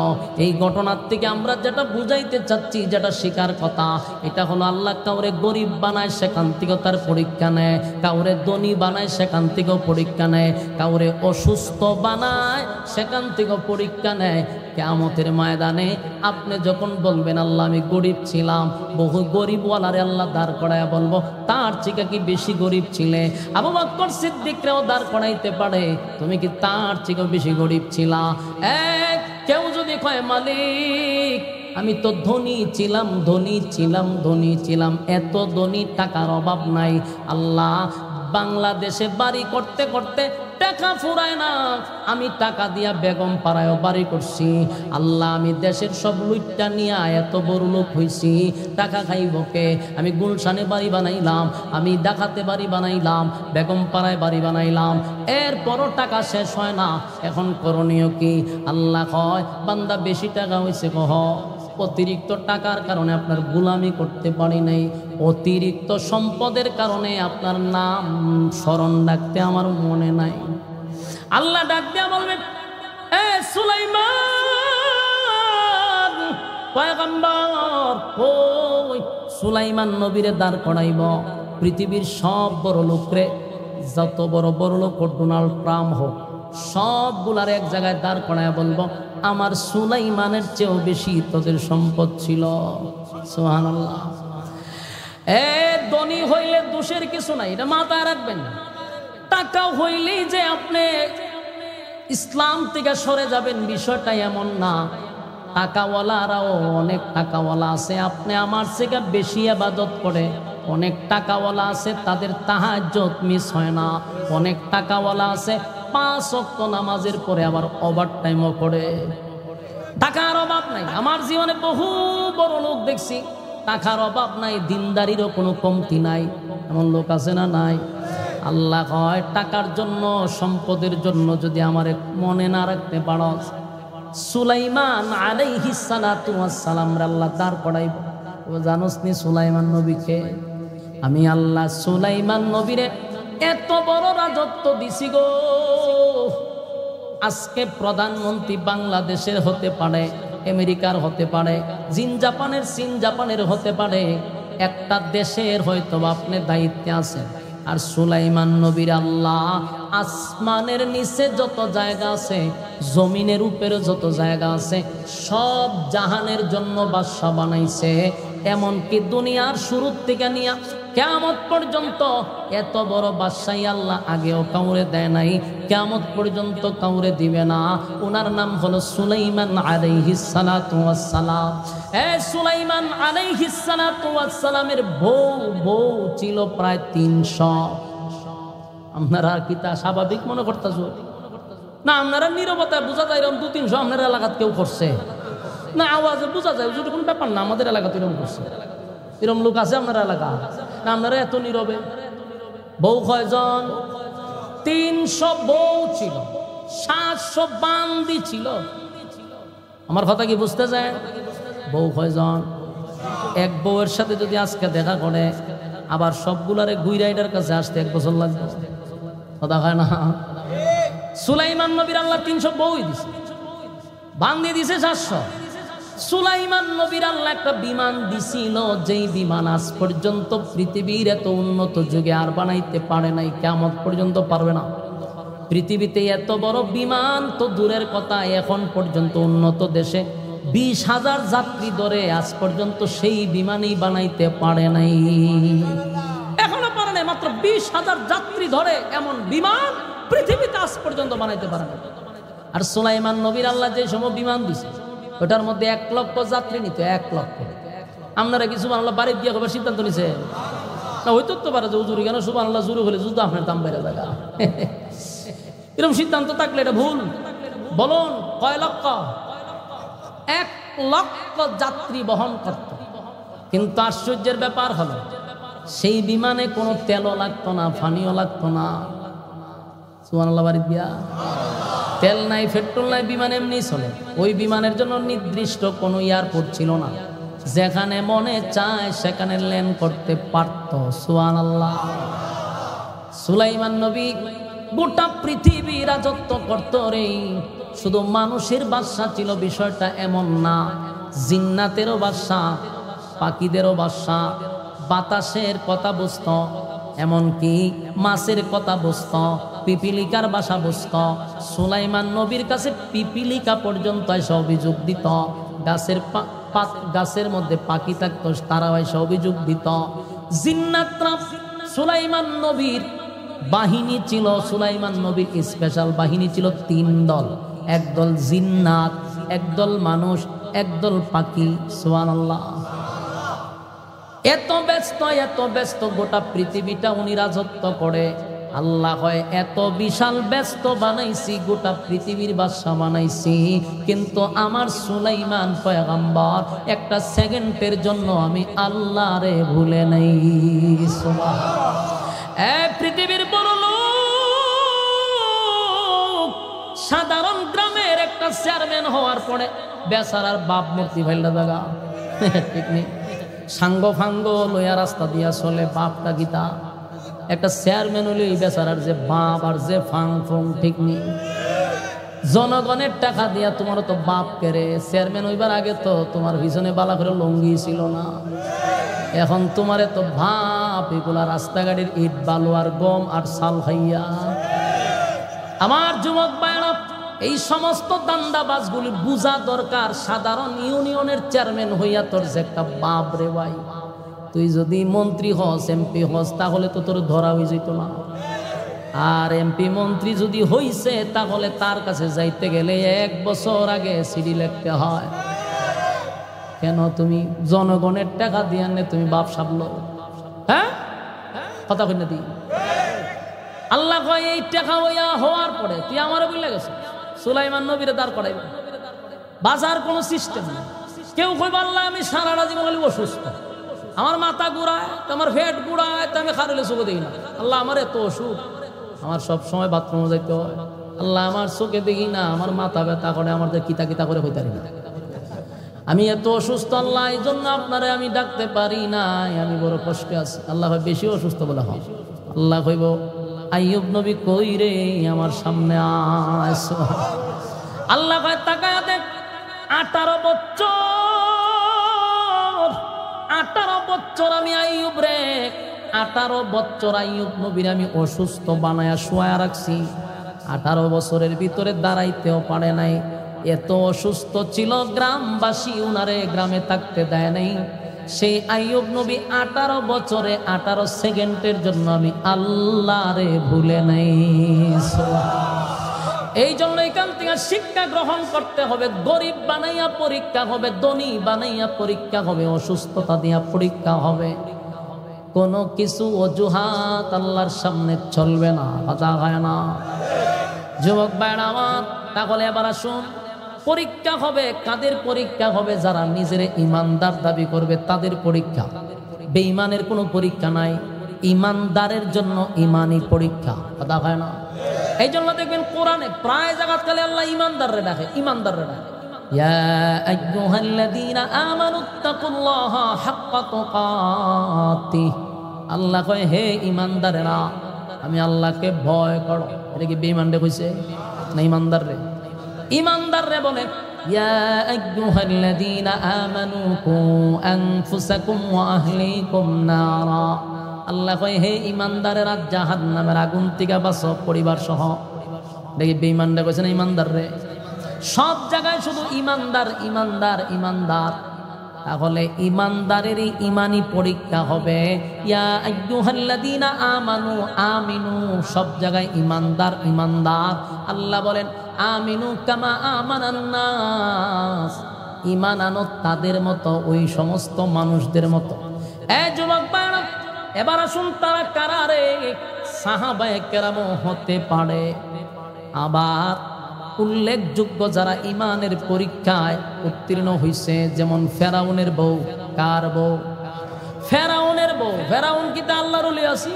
এই ঘটনার থেকে আমরা যেটা বুঝাইতে চাচ্ছি, যেটা শিকার কথা, এটা হলো আল্লাহ কাউরে গরিব বানায় সেখান থেকেও তার পরীক্ষা নেয়, কাউরে ধনী বানায় সেখান থেকেও পরীক্ষা নেয়, কাউরে অসুস্থ বানায় সেখান থেকেও পরীক্ষা নেয়। কিয়ামতের ময়দানে আপনি যখন বলবেন আল্লাহ আমি গরিব ছিলাম, বহু গরিবওয়ালারে আল্লাহ দাঁড় করাইয়া বলবো তার থেকে কি বেশি গরিব ছিলে? আবু বকর সিদ্দিকরেও দাঁড় করাইতে পারে, তুমি কি তার থেকে বেশি গরিব ছিলা? কেউ যদি কয় মালিক আমি তো ধনী ছিলাম, ধনী ছিলাম, ধনী ছিলাম, এত ধনী, টাকার অভাব নাই। আল্লাহ, বাংলাদেশে বাড়ি করতে করতে টাকা ফুরায় না, আমি টাকা দিয়া বেগম পাড়ায়ও বাড়ি করছি। আল্লাহ, আমি দেশের সব লুটটা নিয়ে এত বড় লোক হইছি, টাকা খাইব কে? আমি গুলশানে বাড়ি বানাইলাম, আমি ডাকাতে বাড়ি বানাইলাম, বেগম পাড়ায় বাড়ি বানাইলাম, এরপরও টাকা শেষ হয় না। এখন করণীয় কি? আল্লাহ কয়, বান্দা বেশি টাকা হয়েছে, কহ অতিরিক্ত টাকার কারণে আপনার গোলামি করতে পারি নাই, অতিরিক্ত সম্পদের কারণে আপনার নাম স্মরণ রাখতে আমার মনে নাই। আল্লাহ ডাক দিয়া বলবে, এ সুলাইমান পয়গম্বর, ওই সুলাইমান নবীরে দাঁড় করাইব। পৃথিবীর সব বড় লোকরে, যত বড় বড় লোক, ডোনাল্ড ট্রাম্প হোক, সবগুলার এক জায়গায় দাঁড় করাইয়া বলবো, আমার সুলাইমানের চেয়েও বেশি তোদের সম্পদ ছিল। সুবহানাল্লাহ। ধনী হইলে দোষের কিছু নাই, এটা মাথায় রাখবেন। টাকা হইলেই যে আপনি ইসলাম থেকে সরে যাবেন, বিষয়টা এমন না। টাকাওয়ালারাও অনেক টাকাওয়ালা আছে, আপনি আমার থেকে বেশি ইবাদত করে। অনেক টাকাওয়ালা আছে, তাদের তাহাজ্জুদ মিস হয় না। অনেক টাকাওয়ালা আছে 5 ওয়াক্ত নামাজের পরে আবার ওভার টাইমও করে। টাকার অভাব নাই। আমার জীবনে বহু বড় লোক দেখছি, টাকার অভাব নাই, দিনদারিরও কোনো কমতি নাই। এমন লোক আছে না নাই? আল্লাহ কয়, টাকার জন্য, সম্পদের জন্য যদি আমার মনে না রাখতে পারো, সুলাইমান আলাইহিস সালাতু ওয়াস সালাম রে আল্লাহ দাঁড় করাইব। জানোস নি সুলাইমান নবীকে? আমি আল্লাহ সুলাইমান নবীরে এত বড় রাজত্ব দিছি গো। আজকে প্রধানমন্ত্রী বাংলাদেশের হতে পারে, আমেরিকার হতে পারে, চীন জাপানের হতে পারে, একটা দেশের হয়তো আপনি দায়িত্বে আছেন। আর সুলাইমান নবীর আল্লাহ আসমানের নিচে যত জায়গা আছে, জমিনের উপরে যত জায়গা আছে, সব জাহানের জন্য বাদশা বানাইছে। এমনকি দুনিয়ার শুরু থেকে নিয়ে কিয়ামত পর্যন্ত এত বড় বাদশাহী আল্লাহ আগেও কাউরে দেয় নাই, কিয়ামত পর্যন্ত কাউরে দিবে না। ওনার নাম হলো সুলাইমান আলাইহিস সালাতু ওয়াস সালাম। সুলাইমান আলাইহিস সালাতু ওয়াস সালামের বউ ছিল প্রায় 300। আপনারা কি তা স্বাভাবিক মনে করতেছো? না, আপনারা নীরবতায় বোঝা যায় এরকম 200-300 আপনার এলাকাত কেউ করছে না, আওয়াজে বোঝা যায় যদি কোনো ব্যাপার না। আমাদের এলাকাতে এরকম করছে, এরকম লোক আছে আপনার এলাকা না? আপনারা এত নীরবে। বউ কয়জন? 300 বউ ছিল, 700 বান্দি ছিল। আমার কথা কি বুঝতে যায়? বউ কয়জন? এক বউয়ের সাথে যদি আজকে দেখা করে, আবার সবগুলারে গুইরাইডার কাছে আসতে 1 বছর লাগবে। কথা হয় না? সুলাইমান নবীর আল্লাহ 300 বউই দিছে, বান্দি দিছে 700। সুলাইমান নবীর আল্লাহ একটা বিমান দিছিল, যেই বিমান আজ পর্যন্ত পৃথিবীর এত উন্নত যুগে আর বানাইতে পারে নাই, কিয়ামত পর্যন্ত পারবে না। পৃথিবীতে এত বড় বিমান তো দূরের কথা, এখন পর্যন্ত উন্নত দেশে 20,000 যাত্রী ধরে আজ পর্যন্ত সেই বিমানই বানাইতে পারে নাই। এখনো পারে নাই, মাত্র 20,000 যাত্রী ধরে এমন বিমান পৃথিবীতে আজ পর্যন্ত বানাইতে পারে না। আর সুলাইমান নবীর আল্লাহ যে সময় বিমান দিছে, ওটার মধ্যে 1 লক্ষ যাত্রী নিত, 1 লক্ষ। আপনারা কি সুবহানাল্লাহ বাড়ি দিয়ে খবর সিদ্ধান্ত নিছে না? হইতো তো পারে যে হুজুর কেন সুবহানাল্লাহ জুড়ে হলে যুদ্ধ আপনার দাম বেড়ে জায়গা। এরকম সিদ্ধান্ত থাকলে এটা ভুল। বলুন কয় লক্ষ? 1 লক্ষ যাত্রী বহন করত। কিন্তু আশ্চর্যের ব্যাপার হলো, সেই বিমানে কোনো তেলও লাগতো না, পানিও লাগতো না। সুবহানাল্লাহ বাড়ি দিয়া তেল নাই, পেট্রোল নাই, বিমান এমনি চলে। ওই বিমানের জন্য নির্দিষ্ট কোনো এয়ারপোর্ট ছিল না, যেখানে মনে চায় সেখানে ল্যান্ড করতে পারত। সুবহানাল্লাহ। সুলাইমান নবী গোটা পৃথিবী রাজত্ব করত রে। শুধু মানুষের বাদশা ছিল বিষয়টা এমন না, জিন্নাতেরও বাদশা, পাখিদেরও বাদশা, বাতাসের কথা বুঝত, এমনকি মাছের কথা বুঝত, পিপিলিকার বাসা বুঝত। সুলাইমান নবীর কাছে পিপিলিকা পর্যন্ত এসে অভিযোগ দিত। গাছের মধ্যে পাখি থাকতো, তারাও এসে অভিযোগ দিত। জিন্নাতরা সুলাইমান নবীর বাহিনী ছিল, সুলাইমান নবীর স্পেশাল বাহিনী ছিল 3 দল। একদল জিন্নাত, একদল মানুষ, একদল পাখি। সুবহানাল্লাহ। এত ব্যস্ত গোটা পৃথিবীটা উনি রাজত্ব করে। আল্লাহ হয় এত বিশাল ব্যস্ত বানাইছি, গোটা পৃথিবীর বাদশা বানাইছি, কিন্তু আমার সুলাইমান পয়গম্বর একটা সেকেন্ডের জন্য আমি আল্লাহরে ভুলে নাই। পৃথিবীর বড় লোক, সাধারণ গ্রামের একটা চেয়ারম্যান হওয়ার পরে বেচারার বাপ মূর্তি ভাইলা জায়গা ঠিক নেই, সাঙ্গ ফাঙ্গ লইয়া রাস্তা দিয়া চলে, বাপটা গীতা। একটা চেয়ারম্যান হলে বেচারার যে বাপ আর যে ফাং ফুং ঠিক নেই। জনগণের টাকা দিয়া তোমার তো বাপ কেড়ে, চেয়ারম্যান হইবার আগে তো তোমার পিছনে বালা করে লঙ্গি ছিল না, এখন তোমারে তো ভাপ এগুলা রাস্তাঘাটের ইট বালু আর গম আর চাল খাইয়া। আমার যুবক ভাইরা, এই সমস্ত দান্দাবাজগুলি বুঝা দরকার। সাধারণ ইউনিয়নের চেয়ারম্যান হইয়া তোর যে একটা বাপ রে ভাই, তুই যদি মন্ত্রী হস, এমপি হস, তাহলে তো তোর ধরা হয়ে যেত না। আর এমপি মন্ত্রী যদি হইছে, তাহলে তার কাছে যাইতে গেলে 1 বছর আগে সিডি লিখতে হয়। কেন? তুমি জনগণের টাকা দিয়ে আনলে তুমি বাপ সাবলো। হ্যাঁ, কথা কই না? দি আল্লাহ কয় এই টাকা হইয়া হওয়ার পরে তুই আমারে বলে গেছ সুলাইমান নবীরে দাঁড় করাইবে। বাজার কোনো সিস্টেম নেই। কেউ কইব আল্লাহ আমি সারাটা জীবন হলে অসুস্থ, আমার মাথা ঘুরায়, আমার পেট ঘুরায়, আমি খারলে চোখে দেখি না। আল্লাহ আমার এত অসুখ, আমার সব সময় বাথরুমে যাইতে হয়। আল্লাহ আমার চোখে দেখি না, আমার মাথা ব্যথা করে, আমার কিতা কিতা করে হইতারি না, আমি এত অসুস্থ আল্লাহ, এই জন্য আপনারে আমি ডাকতে পারি না, আমি বড় কষ্টে আছি। আল্লাহ বেশি অসুস্থ বলে হয়। আল্লাহ কইব আইয়ুব নবী কই রে, আমার সামনে আস। আল্লাহ কয় তাকায়া দেখ, 18 বছর আমি আইয়ুব রে, 18 বছর আইয়ুব নবীর আমি অসুস্থ বানায়া শোয়া রাখছি। 18 বছরের ভিতরে দাঁড়াইতেও পারে নাই, এত অসুস্থ ছিল গ্রামবাসী উনারে গ্রামে থাকতে দেয় নাই। সেই আইয়ুব নবী 18 বছরে 18 সেকেন্ডের জন্য আমি আল্লাহরে ভুলে নাই। এই জন্য এখান থেকে শিক্ষা গ্রহণ করতে হবে। গরিব বানাইয়া পরীক্ষা হবে, ধনী বানাইয়া পরীক্ষা হবে, অসুস্থতা দিয়া পরীক্ষা হবে। কোনো কিছু অজুহাত আল্লাহর সামনে চলবে না, কথা হয় না। যুবক ভাইরা আমার, তাহলে এবার আসুন, পরীক্ষা হবে কাদের পরীক্ষা হবে? যারা নিজের ইমানদার দাবি করবে তাদের পরীক্ষা। বেঈমানের কোনো পরীক্ষা নাই, ইমানদারের জন্য ইমানি পরীক্ষা, কথা হয় না। এই জন্য দেখবেন কোরআনে প্রায় জায়গা খালি আল্লাহ ইমানদাররে ডাকে, ইমানদাররে ডাকে, ইয়া আইয়ুহাল্লাযীনা আমানুত্তাকুল্লাহা হাক্কা তুকাতিহ। আল্লাহ কয় হে ইমানদারেরা, আমি আল্লাহকে ভয় করো। এটা কি বেঈমানরে কইছে না ইমানদাররে? ইমানদাররে বলে ইয়া আইয়ুহাল্লাযীনা আমানু কু আনফুসাকুম ওয়া আহলিকুম নারা। আল্লাহ কয় হে ইমানদারেরা, জাহান্নামের আগুন থেকে বাঁচো পরিবার সহ। দেখি বেঈমানরে কইছে না ইমানদাররে? সব জায়গায় শুধু ইমানদার ইমানদার ইমানদার। তাহলে ইমানদারেরই ইমানি পরীক্ষা হবে। ইয়া আইয়ুহাল্লাযীনা আমানু, আমিনু, সব জায়গায় ইমানদার ইমানদার। আল্লাহ বলেন আমিনু কামা আমানান নাস, ঈমান আনো তাদের মতো, ওই সমস্ত মানুষদের মতো। যুবক ভাইরা, এবার আসুন তারা কারা রে? সাহাবায়ে কেরাম হতে পারে। আবার উল্লেখযোগ্য যারা ইমানের পরীক্ষায় উত্তীর্ণ হইছে, যেমন ফেরাউনের বউ। কার বউ? ফেরাউনের বউ। ফেরাউন কি তা আল্লাহর ওলি আছে?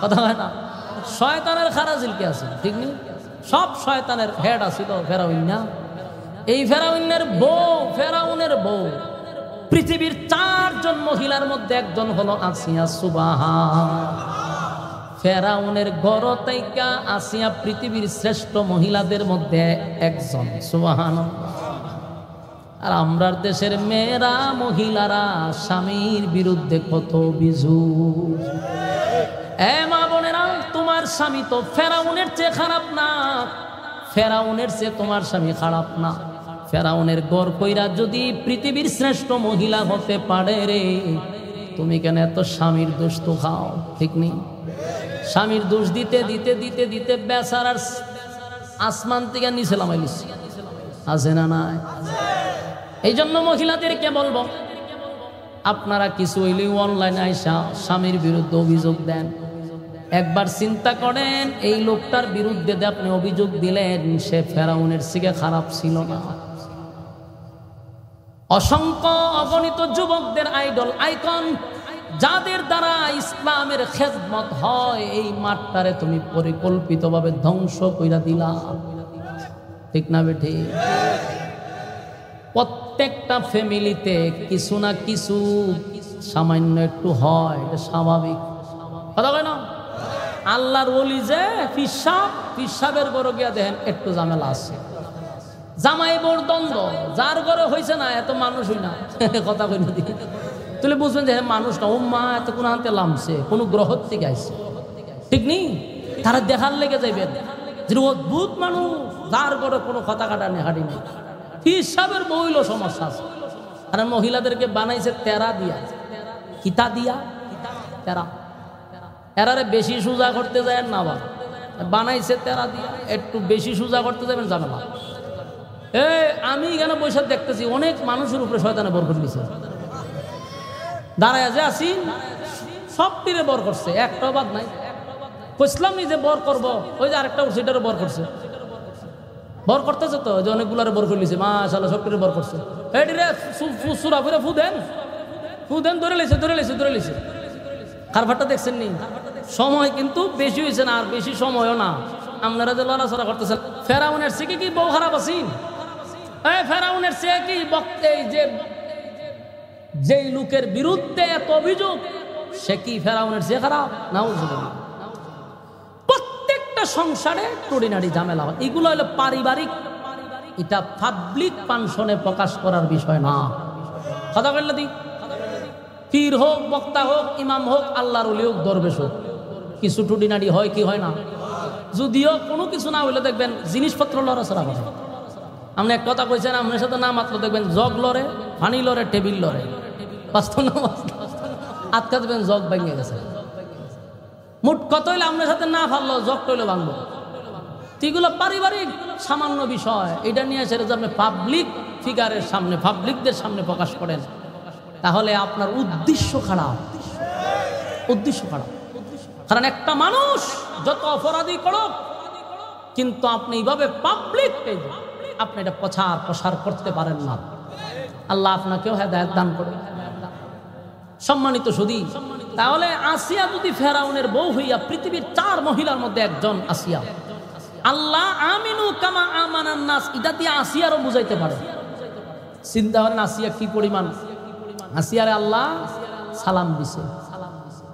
কথা হয় না। শয়তানের খারাজিল কে আছে? ঠিক নেই, সব শয়তানের হেড আছিল ফেরাউন না। এই ফেরাউনের বউ, ফেরাউনের বউ পৃথিবীর 4 জন মহিলার মধ্যে একজন হলো আসিয়া। সুবহান। ফেরাউনের ঘর থেকে আসিয়া পৃথিবীর শ্রেষ্ঠ মহিলাদের মধ্যে একজন। সুবহানাল্লাহ। আর আমরার দেশের মেয়েরা, মহিলারা স্বামীর বিরুদ্ধে কত বিজু। মা বোনেরা, তোমার স্বামী তো ফেরাউনের চেয়ে খারাপ না, ফেরাউনের চেয়ে তোমার স্বামী খারাপ না। ফেরাউনের ঘর কইরা যদি পৃথিবীর শ্রেষ্ঠ মহিলা হতে পারে রে, তুমি কেন এত স্বামীর দোষ তো খাও? ঠিক নেই। স্বামীর দোষ দিতে দিতে দিতে দিতে বেচারার আসমান থেকে নিচে নামাইলিস, আছে না নাই? এই জন্য মহিলাদেরকে বলবো, আপনারা কিছু হইলে অনলাইনে আইসা স্বামীর বিরুদ্ধে অভিযোগ দেন। একবার চিন্তা করেন, এই লোকটার বিরুদ্ধে আপনি অভিযোগ দিলেন, সে ফেরাউনের থেকে খারাপ ছিল না? অসংখ্য অগণিত যুবকদের আইডল, আইকন, যাদের দ্বারা ইসলামের খেদমত হয়, এই মাঠটারে তুমি পরিকল্পিতভাবে ধ্বংস কইরা দিলা। ঠিক না বেঠি? প্রত্যেকটা ফ্যামিলিতে কিছু না কিছু সামান্য একটু হয়, এটা স্বাভাবিক কথা কয় না? আল্লাহর ওলি যে পিসাবের ঘরে গিয়া দেখেন একটু ঝামেলা আছে, জামাই বোর দ্বন্দ্ব, যার ঘরে হয়েছে না এত মানুষ হই না কথা কই না দিকে তুলে বুঝবেন যে মানুষ না, ও মা এত কোন আনতে লামছে, কোন গ্রহ থেকে আসছে, ঠিক নেই? তারা দেখার লেগে যাইবেন যে অদ্ভুত মানুষ, যার ঘরে কোনো কথা কাটানি হাঁটি নেই। পিসাবের বইল সমস্যা আছে। আর মহিলাদেরকে বানাইছে তেরা দিয়া, কিতা দিয়া তেরা, এরারে বেশি সোজা করতে যায় না, আবার বানাইছে তেরা দিয়া, একটু বেশি সোজা করতে যাবেন ঝামেলা। আমি এখানে বৈশাখ দেখতেছি অনেক মানুষের উপরে শয়তানে বর করে দিছে, দাঁড়ায় যে আসি সব তীরে বর করছে, একটাও বাদ নাই। কইসলাম নি যে বর করবো, ওই যে আরেকটা সেটারও বর করছে, বর করতেছে তো, যে অনেকগুলারে বর করে লিছে, মাশাআল্লাহ সব তীরে বর করছে। এটি রে সুরা ফিরে ফু দেন, ধরে লেছে। কারবারটা দেখছেন নি? সময় কিন্তু বেশি হয়েছে না, আর বেশি সময়ও না। আপনারা যে লড়াচড়া করতেছেন, ফেরাউনের থেকে কি বউ খারাপ আছেন? ফেরাউনের চেয়ে কি বক্তে যেই লোকের বিরুদ্ধে এত অভিযোগ, সে কি ফেরাউনের চেয়ে খারাপ? নাউজুবিল্লাহ। প্রত্যেকটা সংসারে টুরিনারি ঝামেলা হয়, এগুলো হলো পারিবারিক, এটা পাবলিক ফাংশনে প্রকাশ করার বিষয় না। কথা বললে দি, পীর হোক, বক্তা হোক, ইমাম হোক, আল্লাহর ওলি হোক, দরবেশ হোক, কিছু টুটিনাটি হয় কি হয় না? যদিও কোনো কিছু না হইলে দেখবেন জিনিসপত্র লড়াচড়া করে। আপনি এক কথা কইছেন, আপনার সাথে না মাত্র দেখবেন জগ লড়ে, পানি লড়ে, টেবিল লড়ে, বাস্তব না আটকা দেবেন জগ ভেঙে গেছে। মুঠ কত হইলে আপনার সাথে না ফারলো, জগ টইলে ভাঙলো। এগুলো পারিবারিক সামান্য বিষয়, এটা নিয়ে এসে আপনি পাবলিক ফিগারের সামনে, পাবলিকদের সামনে প্রকাশ করেন, তাহলে আপনার উদ্দেশ্য খারাপ। কারণ একটা মানুষ যত অপরাধী করুক, কিন্তু আপনি এইভাবে পাবলিক আপনি এটা প্রসার করতে পারেন না। আল্লাহ আপনাকেও হেদায়েত দান করুন। সম্মানিত সুধী, তাহলে আসিয়া যদি ফেরাউনের বউ হইয়া পৃথিবীর 4 মহিলার মধ্যে একজন আসিয়া, আল্লাহ আমিনু কামা আমানান নাস, এটা দিয়ে আসিয়ারও বুঝাইতে পারে। চিন্তা করেন আসিয়া কি পরিমাণ, আসিয়ারে আল্লাহ সালাম দিছে।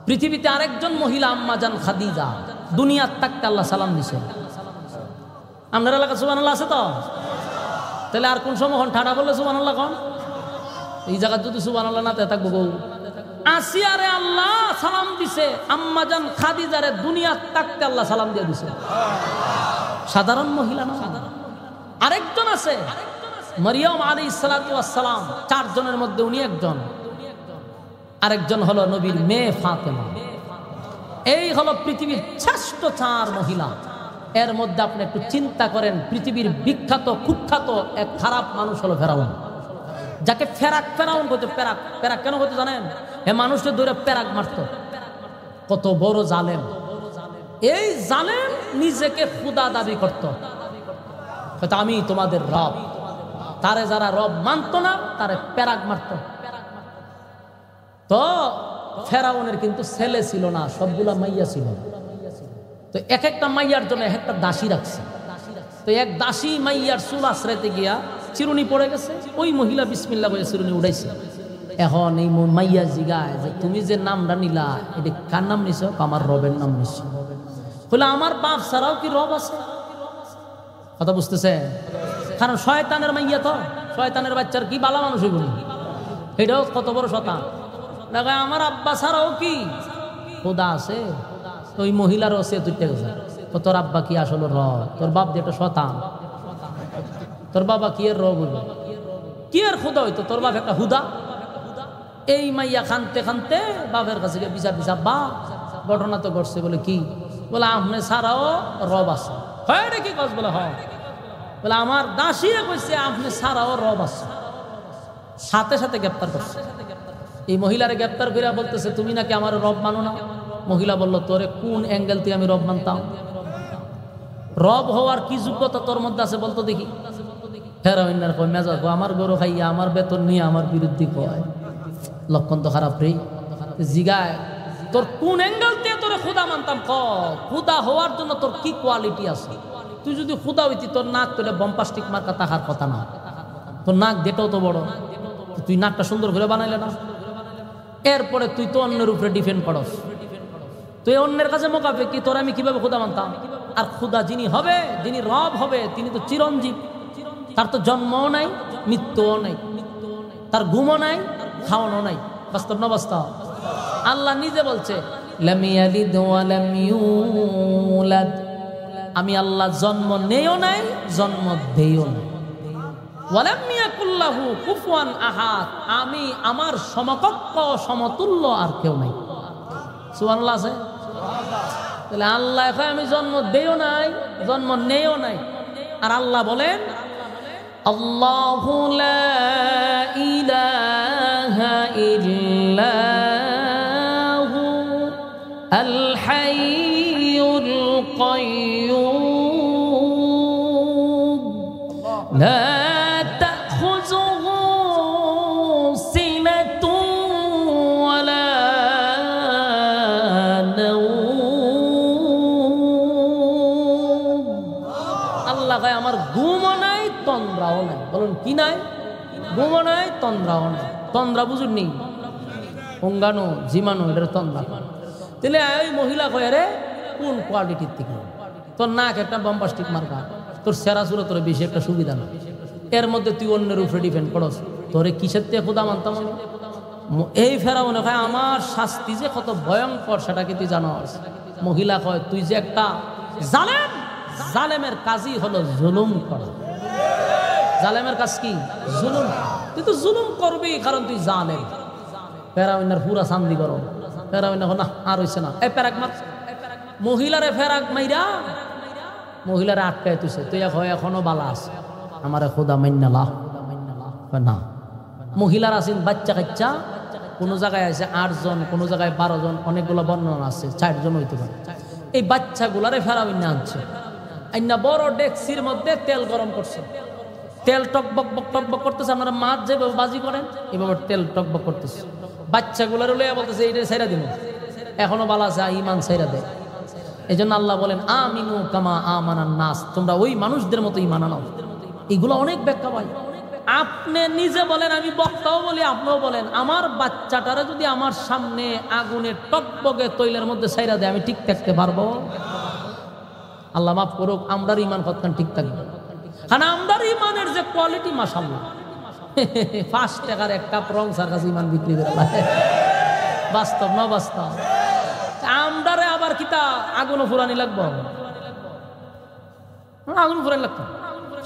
পৃথিবীতে আরেকজন মহিলা আম্মাজান খাদিজা, দুনিয়ার থাকতে আল্লাহ সালাম দিছে। আপনার এলাকা সুবহানাল্লাহ আছে তো? তাহলে আর কোন সময় ঠাডা বললে সুবহানাল্লাহ কোন? এই জায়গা যদি সুবহানাল্লাহ না থাকবো গো। আসিয়ারে আল্লাহ সালাম দিছে, আম্মাজান খাদিজারে দুনিয়ার থাকতে আল্লাহ সালাম দিয়ে দিছে। সাধারণ মহিলা না। আরেকজন আছে মরিয়ম আলাইহিস সালাতু ওয়াস সালাম, 4 জনের মধ্যে উনি একজন। আরেকজন হলো নবীর মেয়ে ফাতেমা। এই হলো পৃথিবীর শ্রেষ্ঠ 4 মহিলা। এর মধ্যে আপনি একটু চিন্তা করেন, পৃথিবীর বিখ্যাত কুখ্যাত এক খারাপ মানুষ হলো ফেরাউন, যাকে ফেরাউন করতে। পেরাক কেন করতে জানেন? এ মানুষকে ধরে পেরাক মারত। কত বড় জালেম! এই জালেম নিজেকে খুদা দাবি করত, আমি তোমাদের রব। তারে যারা রব মানত না, তারে পেরাক মারত। তো ফেরাউনের কিন্তু ছেলে ছিল না, সবগুলা মাইয়া ছিল। তো এক একটা মাইয়ার জন্য এক একটা দাসী রাখছে। তো এক দাসী মাইয়ার চুল আশ্রাইতে গিয়া চিরুনি পড়ে গেছে, ওই মহিলা বিসমিল্লাহ বলে চিরুনি উড়াইছে। এখন এই মাইয়া জিগায় যে তুমি যে নামটা নিলা, এটা কার নাম নিছ? আমার রবের নাম নিছ। বলে আমার বাপ ছাড়াও কি রব আছে? কথা বুঝতেছে? কারণ শয়তানের মাইয়া, তো শয়তানের বাচ্চার কি বালা মানুষ হইব, এটাও কত বড় শয়তান। দেখা আমার আব্বা ছাড়াও কি খোদা আছে? ওই মহিলার আছে দুইটা গেছে, তোর আব্বা কি আসলে রব? তোর বাপ যেটা শয়তান, তোর বাবা কি এর রব হইব? কি এর খোদা হইতো? তোর বাপ একটা হুদা। এই মাইয়া খানতে খানতে বাপের কাছে বিচার বা ঘটনা তো ঘটছে। বলে কি? বলে আপনি ছাড়াও রব আছে। হয় কি কস? বলে হয়। বলে আমার দাসী কইছে আপনি ছাড়াও রব আছে। সাথে সাথে গ্রেপ্তার করছে। এই মহিলারে গ্রেপ্তার করে বলতেছে তুমি নাকি আমার রব মানো না। মহিলা বলল তোরে কোন অ্যাঙ্গেল তুই আমি রব মানতাম? রব হওয়ার কি যোগ্যতা তোর মধ্যে আছে বলতো দেখি। ফেরাউনের কয় মেজাজ আমার গরু খাইয়া আমার বেতন নিয়ে আমার বিরুদ্ধে কয়, লক্ষণ তো খারাপ রে। জিগায় তোর কোন অ্যাঙ্গেল দিয়ে তোরে খুদা মানতাম, খুদা হওয়ার জন্য তোর কি কোয়ালিটি আছে? তুই যদি খুদা হইতি তোর নাক তোরে বম্পাস্টিক মার্কা তাকার কথা না, তোর নাক যেটাও তো বড়, তুই নাকটা সুন্দর করে বানাইলে না। এরপরে তুই তো অন্যের উপরে ডিফেন্ড করস, তুই অন্যের কাছে মোকাবে কি তোর আমি কিভাবে খুদা মানতাম? আর খুদা যিনি হবে, যিনি রব হবে, তিনি তো চিরঞ্জীব, তার তো জন্মও নাই মৃত্যুও নাই, তার ঘুমও নাই খাওয়ানো নাই। বাস্তব না বাস্তব? আল্লাহ নিজে বলছে লাম ইয়ালিদ ওয়া লাম ইউলাদ, আমি আল্লাহ জন্ম নেও নাই জন্ম দেইও নাই। ওয়া লাম ইয়াকুল লাহু কুফুয়ান আহাদ, আমি আমার সমকক্ষ সমতুল্য আর কেউ নাই। সুবহানাল্লাহ আছে? তাহলে আল্লাহ কয় আমি জন্ম দেও নাই জন্ম নেও নাই, আর আল্লাহ বলেন আল্লাহু লা ইলাহা ইল্লাহু আল হাইয়ুল কাইয়্যুম লা তাখুযুহু সিনাতুন ওয়ালা নাওম। আল্লাহ কয় আমার ঘুমও নাই তন্দ্রাও নাই। বলুন কি নাই? ঘুমও নাই তন্দ্রাও নাই। তন্দ্রা বুঝুন নি, অঙ্গানো জিমানো এটার তন্দ্রা। তাহলে ওই মহিলা কয় রে কোন কোয়ালিটির থেকে? তোর নাক একটা বম্বাস্টিক মার্কা, তোর সেরা সুরে তোর বেশি একটা সুবিধা না, এর মধ্যে তুই অন্যের উপরে ডিপেন্ড করস, তোরে কিসের থেকে খোদা মানতাম? এই ফেরাউনে কয় আমার শাস্তি যে কত ভয়ঙ্কর সেটা কি তুই জানোস? মহিলা কয় তুই যে একটা জালেম, জালেমের কাজই হলো জুলুম করা। জালেমের কাজ কি? জুলুম। তুই তো জুলুম করবি কারণ তুই জালেম। ফেরাউনের পুরা শান্তি গরম। ফেরাউন না আর হইছে না, এই প্যারাক মার। মহিলারে ফেরাক মাইরা মহিলারে আটকায় তুইছে, তুই এখনো বালা আছে আমার খোদা মান্নালা না। মহিলার আছেন বাচ্চা কাচ্চা, কোনো জায়গায় আছে 8 জন, কোনো জায়গায় 12 জন, অনেকগুলো বর্ণনা আছে 4 জন হইতে পারে। এই বাচ্চাগুলারে ফেরাউন আনছে, আইনা বড় ডেকসির মধ্যে তেল গরম করছে, তেল টকবক টকবক করতেছে। আপনারা মাছ যেভাবে বাজি করেন এভাবে তেল টকবক করতেছে। বাচ্চাগুলার লইয়া বলতেছে এইটা ছাইরা দিন, এখনো বালা আছে ইমান ছাইরা দেয়। এই জন্য আল্লাহ বলেন আমিনু কামা আমানান নাস, তোমরা ওই মানুষদের মতো ইমান আনাও। এগুলো অনেক ব্যাখ্যা পাই। আপনি নিজে বলেন, আমি বক্তাও বলি, আপনিও বলেন, আমার বাচ্চাটারা যদি আমার সামনে আগুনে টকবকে তৈলের মধ্যে ছাইরা দেয় আমি ঠিক থাকতে পারবো? আল্লাহ মাফ করুক, আমরার ইমান কতক্ষণ ঠিক থাকবে? কারণ আমরার ইমানের যে কোয়ালিটি মাশাআল্লাহ, 5 টাকার এক কাপ রং সার কাছে ইমান বিক্রি করে। বাস্তব না বাস্তব? আমদারে আবার কিতা আগুনও ফুরানি লাগবো, আগুন ফুরানি লাগতো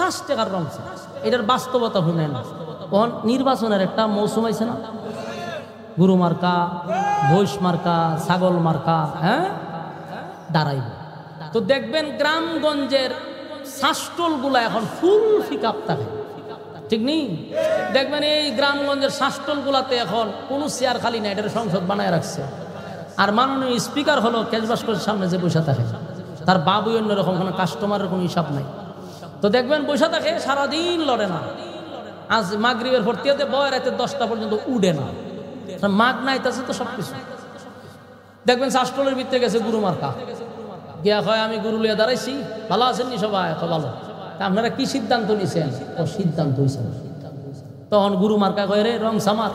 5 টাকার রং। এটার বাস্তবতা শুনে না। তখন নির্বাচনের একটা মৌসুম আছে না, গরু মার্কা, ভৈষ মার্কা, ছাগল মার্কা, হ্যাঁ দাঁড়াইব। তো দেখবেন গ্রামগঞ্জের শাসটল গুলা এখন ফুল ফিকাপ থাকে, ঠিক নেই? দেখবেন এই গ্রামগঞ্জের শাসটল গুলাতে এখন কোনো চেয়ার খালি নাই, এটার সংসদ বানায় রাখছে। আর মাননীয় স্পিকার হলো ক্যাশবাস্করের সামনে যে বসে থাকে, তার বাবুই অন্যরকম, কোনো কাস্টমারের কোনো হিসাব নাই। তো দেখবেন বসে থাকে সারাদিন, লড়ে না। আজ মাগরিবের ভর্তিতে বয় রাতে 10টা পর্যন্ত উড়ে না, মাগ নাইতেছে তো সবকিছু। দেখবেন শাসটলের ভিতরে গেছে গুরু মার্কা, গিয়া হয় আমি গুরু লিয়া দাঁড়াইছি, ভালো আছেন নি সবাই? এত ভালো। আপনারা কি সিদ্ধান্ত নিছেন? ও সিদ্ধান্ত হয়েছে। তখন গুরু মার্কা কয় রে রং সামার,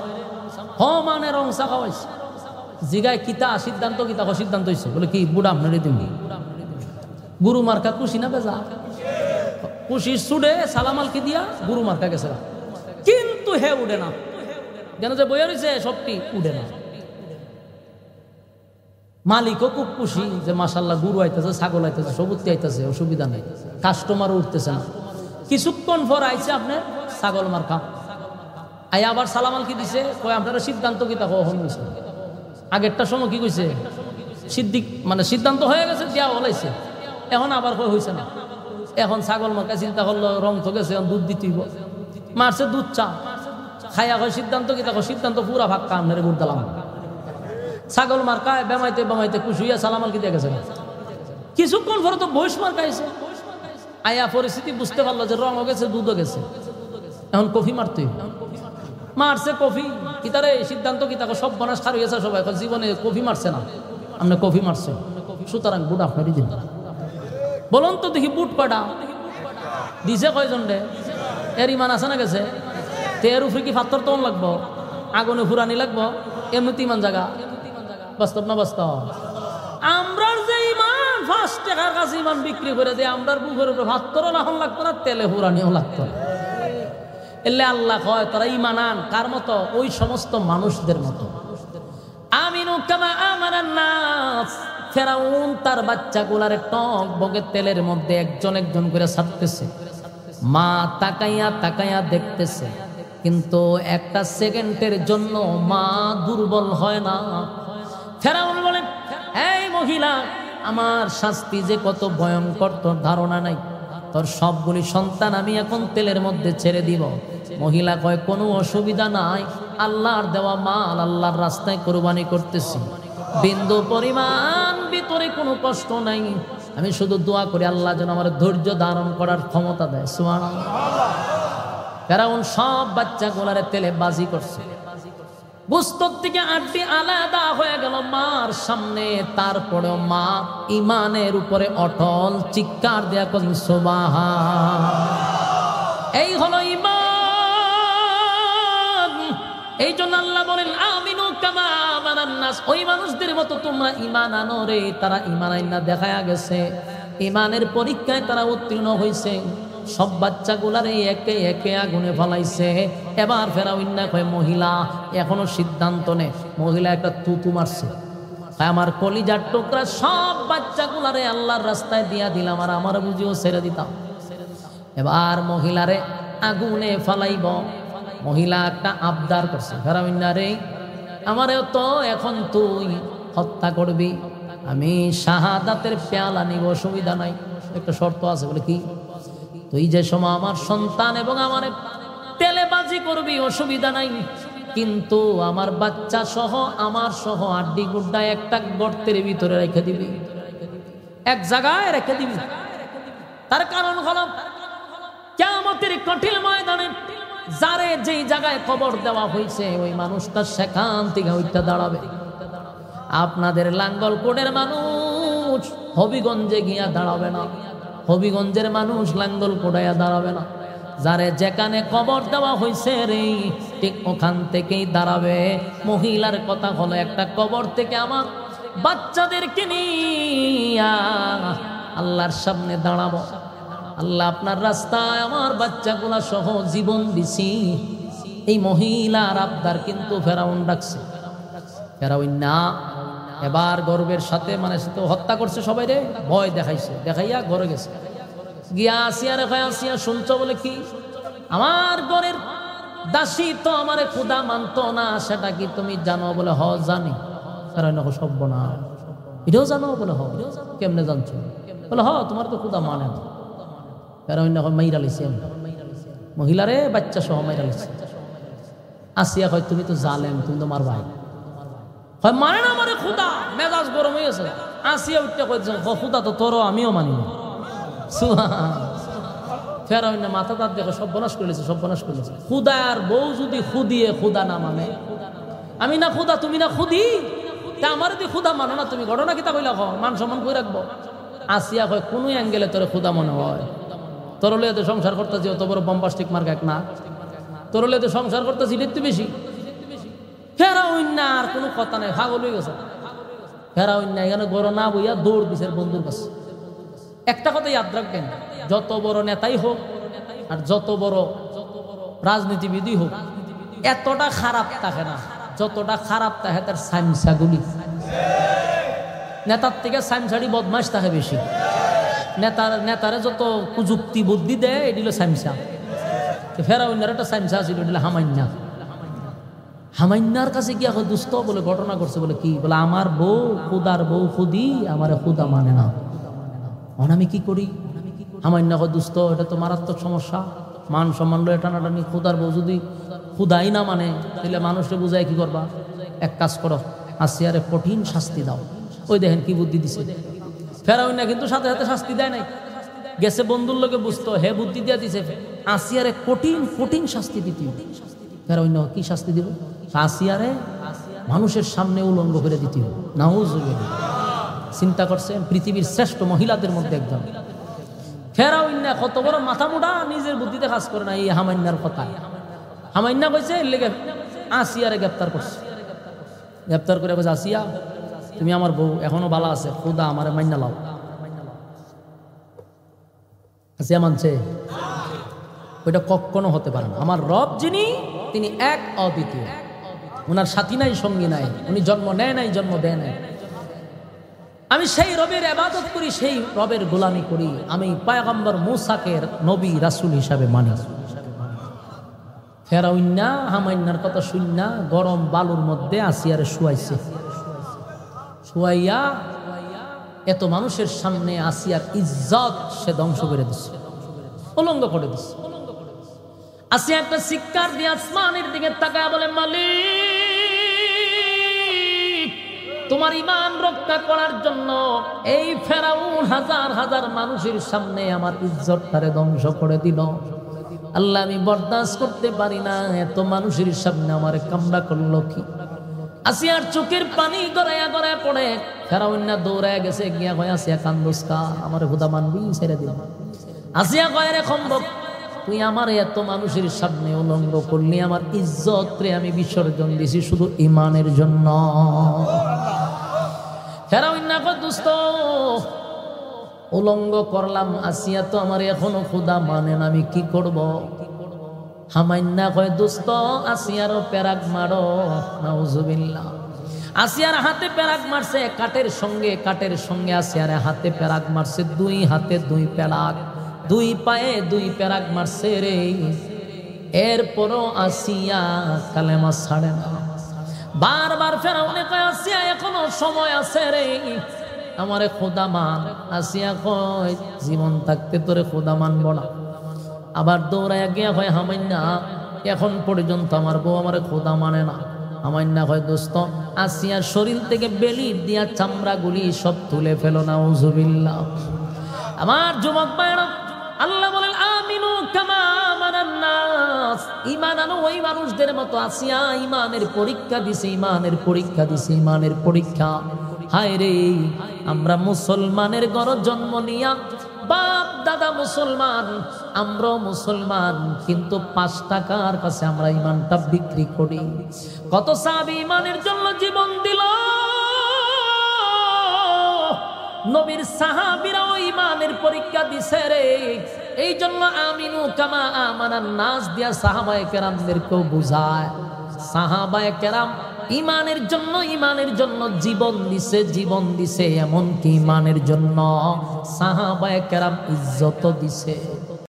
হ মানে রং চা খাওয়াইছে। জিগায় কিতা সিদ্ধান্ত, কিতা সিদ্ধান্ত হয়েছে? বলে কি বুড়া আপনারে দিন। গুরু মার্কা খুশি না বেজা? খুশি সুডে সালামাল কি দিয়া গুরু মার্কা গেছে, কিন্তু হে উড়ে না। যেন যে বইয়া রয়েছে সবটি উড়ে না। মালিকও খুব খুশি যে মাশাল্লাহ গুরু আইতেছে, ছাগল আইতেছে, সবুতি আইতেছে, অসুবিধা নেই। কাস্টমারও উঠতেছে না। কিছুক্ষণ পর আইছে আপনার ছাগল মার্কা, আই আবার সালামাল কি দিছে, কয় আপনারা সিদ্ধান্ত কি তা কখন হয়েছে? আগেরটা সময় কি কইছে? সিদ্দিক মানে সিদ্ধান্ত হয়ে গেছে, দেওয়া হলাইছে। এখন আবার কয় হয়েছে না। এখন ছাগল মার্কা চিন্তা করলো রং তো গেছে, দুধ দিতেইব, মারছে দুধ চা। খাইয়া হয় সিদ্ধান্ত কি দেখো সিদ্ধান্ত পুরা ফাঁকা আপনারে ভোট দিলাম। ছাগল মার্কায় বেমাইতে বেমাইতে কুশুইয়া সালামাল কি দিয়ে গেছে। কিছুক্ষণ পরে তো বৈশ মার্কাইছে। আয়া পরিস্থিতি বুঝতে পারলো যে রঙও গেছে দুধও গেছে, এখন কফি মারতে মারছে। কফি কিতারে সিদ্ধান্ত কি তাকে সব বনাস খার হয়েছে সবাই জীবনে কফি মারছে না, আপনি কফি মারছে, সুতরাং বুট আপনারই দিন। বলুন তো দেখি বুট কয়টা দিছে কয়জন রে? এর ইমান আছে না গেছে? তের উপরে কি পাথর তখন লাগবো, আগুনে ফুরানি লাগবো? এমনিতে ইমান জায়গা বাস্তব না বাস্তব? আমরার যে ইমান 5 টাকার কাছে ইমান বিক্রি করে দিয়ে আমরার বুকের উপরে পাথরও লাহন লাগতো না, তেলে ফুরানিও লাগতো না। এলে আল্লাহ কয় তারা ইমান আন কার মতো? ওই সমস্ত মানুষদের মতো। আমিনু কামা আমানান নাস। ফেরাউন তার বাচ্চাগুলারে টক বগে তেলের মধ্যে একজন একজন করে ছাড়তেছে। মা তাকাইয়া তাকাইয়া দেখতেছে, কিন্তু একটা সেকেন্ডের জন্য মা দুর্বল হয় না। ফেরাউন বলে, এই মহিলা, আমার শাস্তি যে কত ভয়ঙ্কর তোর ধারণা নাই। তোর সবগুলি সন্তান আমি এখন তেলের মধ্যে ছেড়ে দিব। মহিলা কয়, কোনো অসুবিধা নাই, আল্লাহর দেওয়া মাল আল্লাহর রাস্তায় কোরবানি করতেছি, বিন্দু পরিমাণ ভিতরে কোনো কষ্ট নাই। আমি শুধু দোয়া করি আল্লাহ যেন আমার ধৈর্য ধারণ করার ক্ষমতা দেয়। সুবহানাল্লাহ। ফেরাউন সব বাচ্চাগুলারে তেলে বাজি করছে, বুস্তর থেকে আড্ডি আলাদা হয়ে গেল মার সামনে। তারপরেও মা ইমানের উপরে অটল, চিৎকার দেয়া করেন সুবহান। এই হলো ইমান। এই জন্য আল্লাহ বলেন, আমিনু কামা আমানান নাস। ওই মানুষদের মতো তোমরা ইমান আনো রে। তারা ইমান আইনা দেখায়া গেছে, ইমানের পরীক্ষায় তারা উত্তীর্ণ হয়েছে। সব বাচ্চাগুলারে একে একে আগুনে ফলাইছে। এবার ফেরাউন না কয়, মহিলা এখনো সিদ্ধান্ত নে। মহিলা একটা তুতু মারছে, আমার কলিজার টুকরা সব বাচ্চাগুলারে আল্লাহর রাস্তায় দিয়া দিলাম, আর আমার বুঝিও ছেড়ে দিতাম। এবার মহিলারে আগুনে ফালাইব। মহিলা একটা আবদার করছে, ফেরাউন না রে, আমারেও তো এখন তুই হত্যা করবি, আমি শাহাদাতের পেয়ালা নিব, অসুবিধা নাই। একটা শর্ত আছে, বলে কি? তুই যে সময় আমার সন্তান এবং আমার তেলে বাজি করবি, অসুবিধা নাই, কিন্তু আমার বাচ্চা সহ আমার সহ আড্ডি গুড্ডা একটা গর্তের ভিতরে রেখে দিবি, এক জায়গায় রেখে দিবি। তার কারণ হলো কিয়ামতের কঠিন ময়দানে যারে যেই জায়গায় কবর দেওয়া হয়েছে ওই মানুষটা সেখান থেকে উঠতে দাঁড়াবে। আপনাদের লাঙ্গলকোটের মানুষ হবিগঞ্জে গিয়া দাঁড়াবে না, হবিগঞ্জের মানুষ লাঙ্গলকোটায় দাঁড়াবে না। যারে যেখানে কবর দেওয়া হয়েছে রে, ঠিক ওখান থেকেই দাঁড়াবে। মহিলার কথা হলো, একটা কবর থেকে আমার বাচ্চাদেরকে নিয়ে আল্লাহর সামনে দাঁড়াবো। আল্লাহ আপনার রাস্তায় আমার বাচ্চাগুলা সহ জীবন দিছি। এই মহিলার আবদার কিন্তু ফেরাউন ডাকছে। ফেরাউন না, এবার গর্বের সাথে মানে সে তো হত্যা করছে সবাই রে, ভয় দেখাইছে, দেখাইয়া ঘরে গেছে। গিয়া আসিয়া রেখে আসিয়া শুনছ বলে কি, আমার ঘরের দাসী তো আমারে খুদা মানতো না, সেটা কি তুমি জানো? বলে হ জানি। ফেরাউন সভ্য না, এটাও জানো? বলে হ। কেমনে জানছো? বলে হ, তোমার তো খুদা মানে না। ফেরাউন মাইরা লিছে মহিলারে, বাচ্চা সহ মাইরা লিছে। আসিয়া কয়, তুমি তো জালেম, তুমি তো মারবা। হয় মানে না মানে খুদা, মেজাজ গরম হয়ে গেছে। আসিয়া উঠতে কইছে, খুদা তো তোরও, আমিও মানি না। ফেরাউন মাথা তার দেখে সর্বনাশ করেছে, সর্বনাশ করেছে। খুদার বউ যদি খুদিয়ে খুদা না মানে, আমি না খুদা তুমি না খুদি, তা আমার যদি খুদা মানো না তুমি, ঘটনা কি তা কইলা মান সম্মান করে রাখবো। আসিয়া কয়, কোন অ্যাঙ্গেলে তোর খুদা মনে হয়? তোর লিয়ে সংসার করতেছি, অত বড় বম্বাস্টিক মার্কা এক না, তোর লিয়ে সংসার করতেছি একটু বেশি। ফেরাউন না আর কোনো কথা নাই, পাগল হয়ে গেছে। ফেরাউন না এখানে গড় না বইয়া দৌড় দিছে বন্ধুর কাছে। একটা কথা ইয়াদ রাখবেন, যত বড় নেতাই হোক আর যত বড় রাজনীতিবিদই হোক, এতটা খারাপ থাকে না যতটা খারাপ থাকে তার সাইমসাগুলি। নেতার থেকে সাইমসাড়ি বদমাশ থাকে বেশি। নেতারে যত কুযুক্তি বুদ্ধি দেয় এটি হলো সাইমসা। ফেরাউনের একটা সাইমসা ছিল, এটি হলো হামাইন্না। হামাইন্নার কাছে গিয়া দুস্থ বলে ঘটনা করছে। বলে কি? বলে আমার বউ খুদার বউ খুদি, আমার খুদা মানে না, আমি কি করি? হামাইন্না দুস্থ, এটা তো মারাত্মক সমস্যা, মান সম্মান লয়ে টানাটানি। খুদার বউ যদি খুদাই না মানে তাহলে মানুষকে বুঝায় কি করবা? এক কাজ করো, আসিয়ারে কঠিন শাস্তি দাও। ওই দেখেন কি বুদ্ধি দিছে ফেরাউন না, কিন্তু সাথে সাথে শাস্তি দেয় নাই, গেছে বন্ধুর লোকে বুঝতো, হে বুদ্ধি দিয়া দিছে আসিয়ারে কঠিন কঠিন শাস্তি দিতে। ফেরাউন কি শাস্তি দিব? আসিয়ারে মানুষের সামনে উলঙ্গ করে দিতে হবে। নাউজুবিল্লাহ। চিন্তা করছেন, পৃথিবীর শ্রেষ্ঠ মহিলাদের মধ্যে একজন। ফেরাউন কত বড় মাথা মোটা, নিজের বুদ্ধিতে কাজ করে না। এই হামান্নার কথা হামান্না কইছে, এর লেগে আসিয়ারে গ্রেপ্তার করছে। গ্রেপ্তার করে বলছে, আসিয়া তুমি আমার বউ, এখনো বালা আছে, খুদা আমার মাইনা লাও। আসিয়া মানছে? ওইটা কখনো হতে পারে না। আমার রব যিনি, তিনি এক অদ্বিতীয়, ওনার সাথী নাই, সঙ্গী নাই, উনি জন্ম নেয় নাই, জন্ম দেয় নাই। আমি সেই রবের ইবাদত করি, সেই রবের গোলামি করি। আমি পয়গম্বর মুসাকে নবী রাসূল হিসাবে মানি। ফেরাউন হামান্নার কথা শুননা গরম বালুর মধ্যে আসিয়ারে শুয়াইছে। শুয়াইয়া এত মানুষের সামনে আসিয়ার ইজ্জত সে ধ্বংস করে দিচ্ছে, উলঙ্গ করে দিচ্ছে। আসিয়া একটা চিৎকার দিয়ে আসমানের দিকে তাকায় বলে, মালিক, তোমার ঈমান রক্ষা করার জন্য এই ফেরাউন হাজার হাজার মানুষের সামনে আমার ইজ্জতটারে ধ্বংস করে দিল। আল্লাহ, আমি বরদাস্ত করতে পারি না, এত মানুষের সামনে আমার কামড়া করলো কি? আসিয়ার চোখের পানি গড়াইয়া গড়াইয়া পড়ে। ফেরাউন দৌড়ায় গেছে, গিয়া কয়, আসিয়া কান্দোসকা, আমার হুদা মানবি, ছেড়ে দিল। আসিয়া কয়, রে সম্ভব, তুই আমার এত মানুষের সামনে উলঙ্গ করলি, আমার ইজ্জত রে আমি বিসর্জন দিছি শুধু ঈমানের জন্য। ফেরাউন কয়, দোস্ত উলঙ্গ করলাম, আসিয়া তো আমার এখনো খুদা মানে না, আমি কি করব? হামান্না কয়, দোস্ত আসিয়ারও প্যারাক মারো। নাউজুবিল্লাহ। আসিয়ার হাতে প্যারাক মারছে, কাঠের সঙ্গে আসিয়ার হাতে প্যারাক মারছে, দুই হাতে দুই প্যারাক, দুই পায়ে দুই প্যারাক মারছে রে। এরপরও আসিয়া কালেমা ছাড়ে না। বারবার ফেরাউনে কয়, আসিয়া এখনো সময় আছে রে, আমারে খোদা মান। আসিয়া কয়, জীবন থাকতে তোরে খোদা মানব না। আবার দৌড়াইয়া গিয়া কয়, হামান্না, এখন পর্যন্ত আমার বউ আমারে খোদা মানে না। হামান্না কয়, দোস্ত আসিয়ার শরীর থেকে বেলির দিয়া চামড়াগুলি সব তুলে ফেলো। নাউজুবিল্লাহ। আমার যুবক ভাইরা, আল্লাহ বলেন, আমিনু কামা আমানান নাস, ঈমান আনো ওই মানুষদের মতো। আসিয়া ঈমানের পরীক্ষা দিছে, ঈমানের পরীক্ষা দিছে, ঈমানের পরীক্ষা। হায় রে, আমরা মুসলমানের ঘরে জন্ম নিয়া, বাপ দাদা মুসলমান, আমরা মুসলমান, কিন্তু 5 টাকার কাছে আমরা ঈমানটা বিক্রি করি। কত সাহাবী ঈমানের জন্য জীবন দিল। নবীর সাহাবীরাও ঈমানের পরীক্ষা দিছে রে। এই জন্য আমিনু কামা আমানান নাস দিয়া সাহাবায়ে কেরামদেরকেও বুঝায়। সাহাবায়ে কেরাম ঈমানের জন্য জীবন দিছে, এমনকি ঈমানের জন্য সাহাবায়ে কেরাম ইজ্জত দিছে।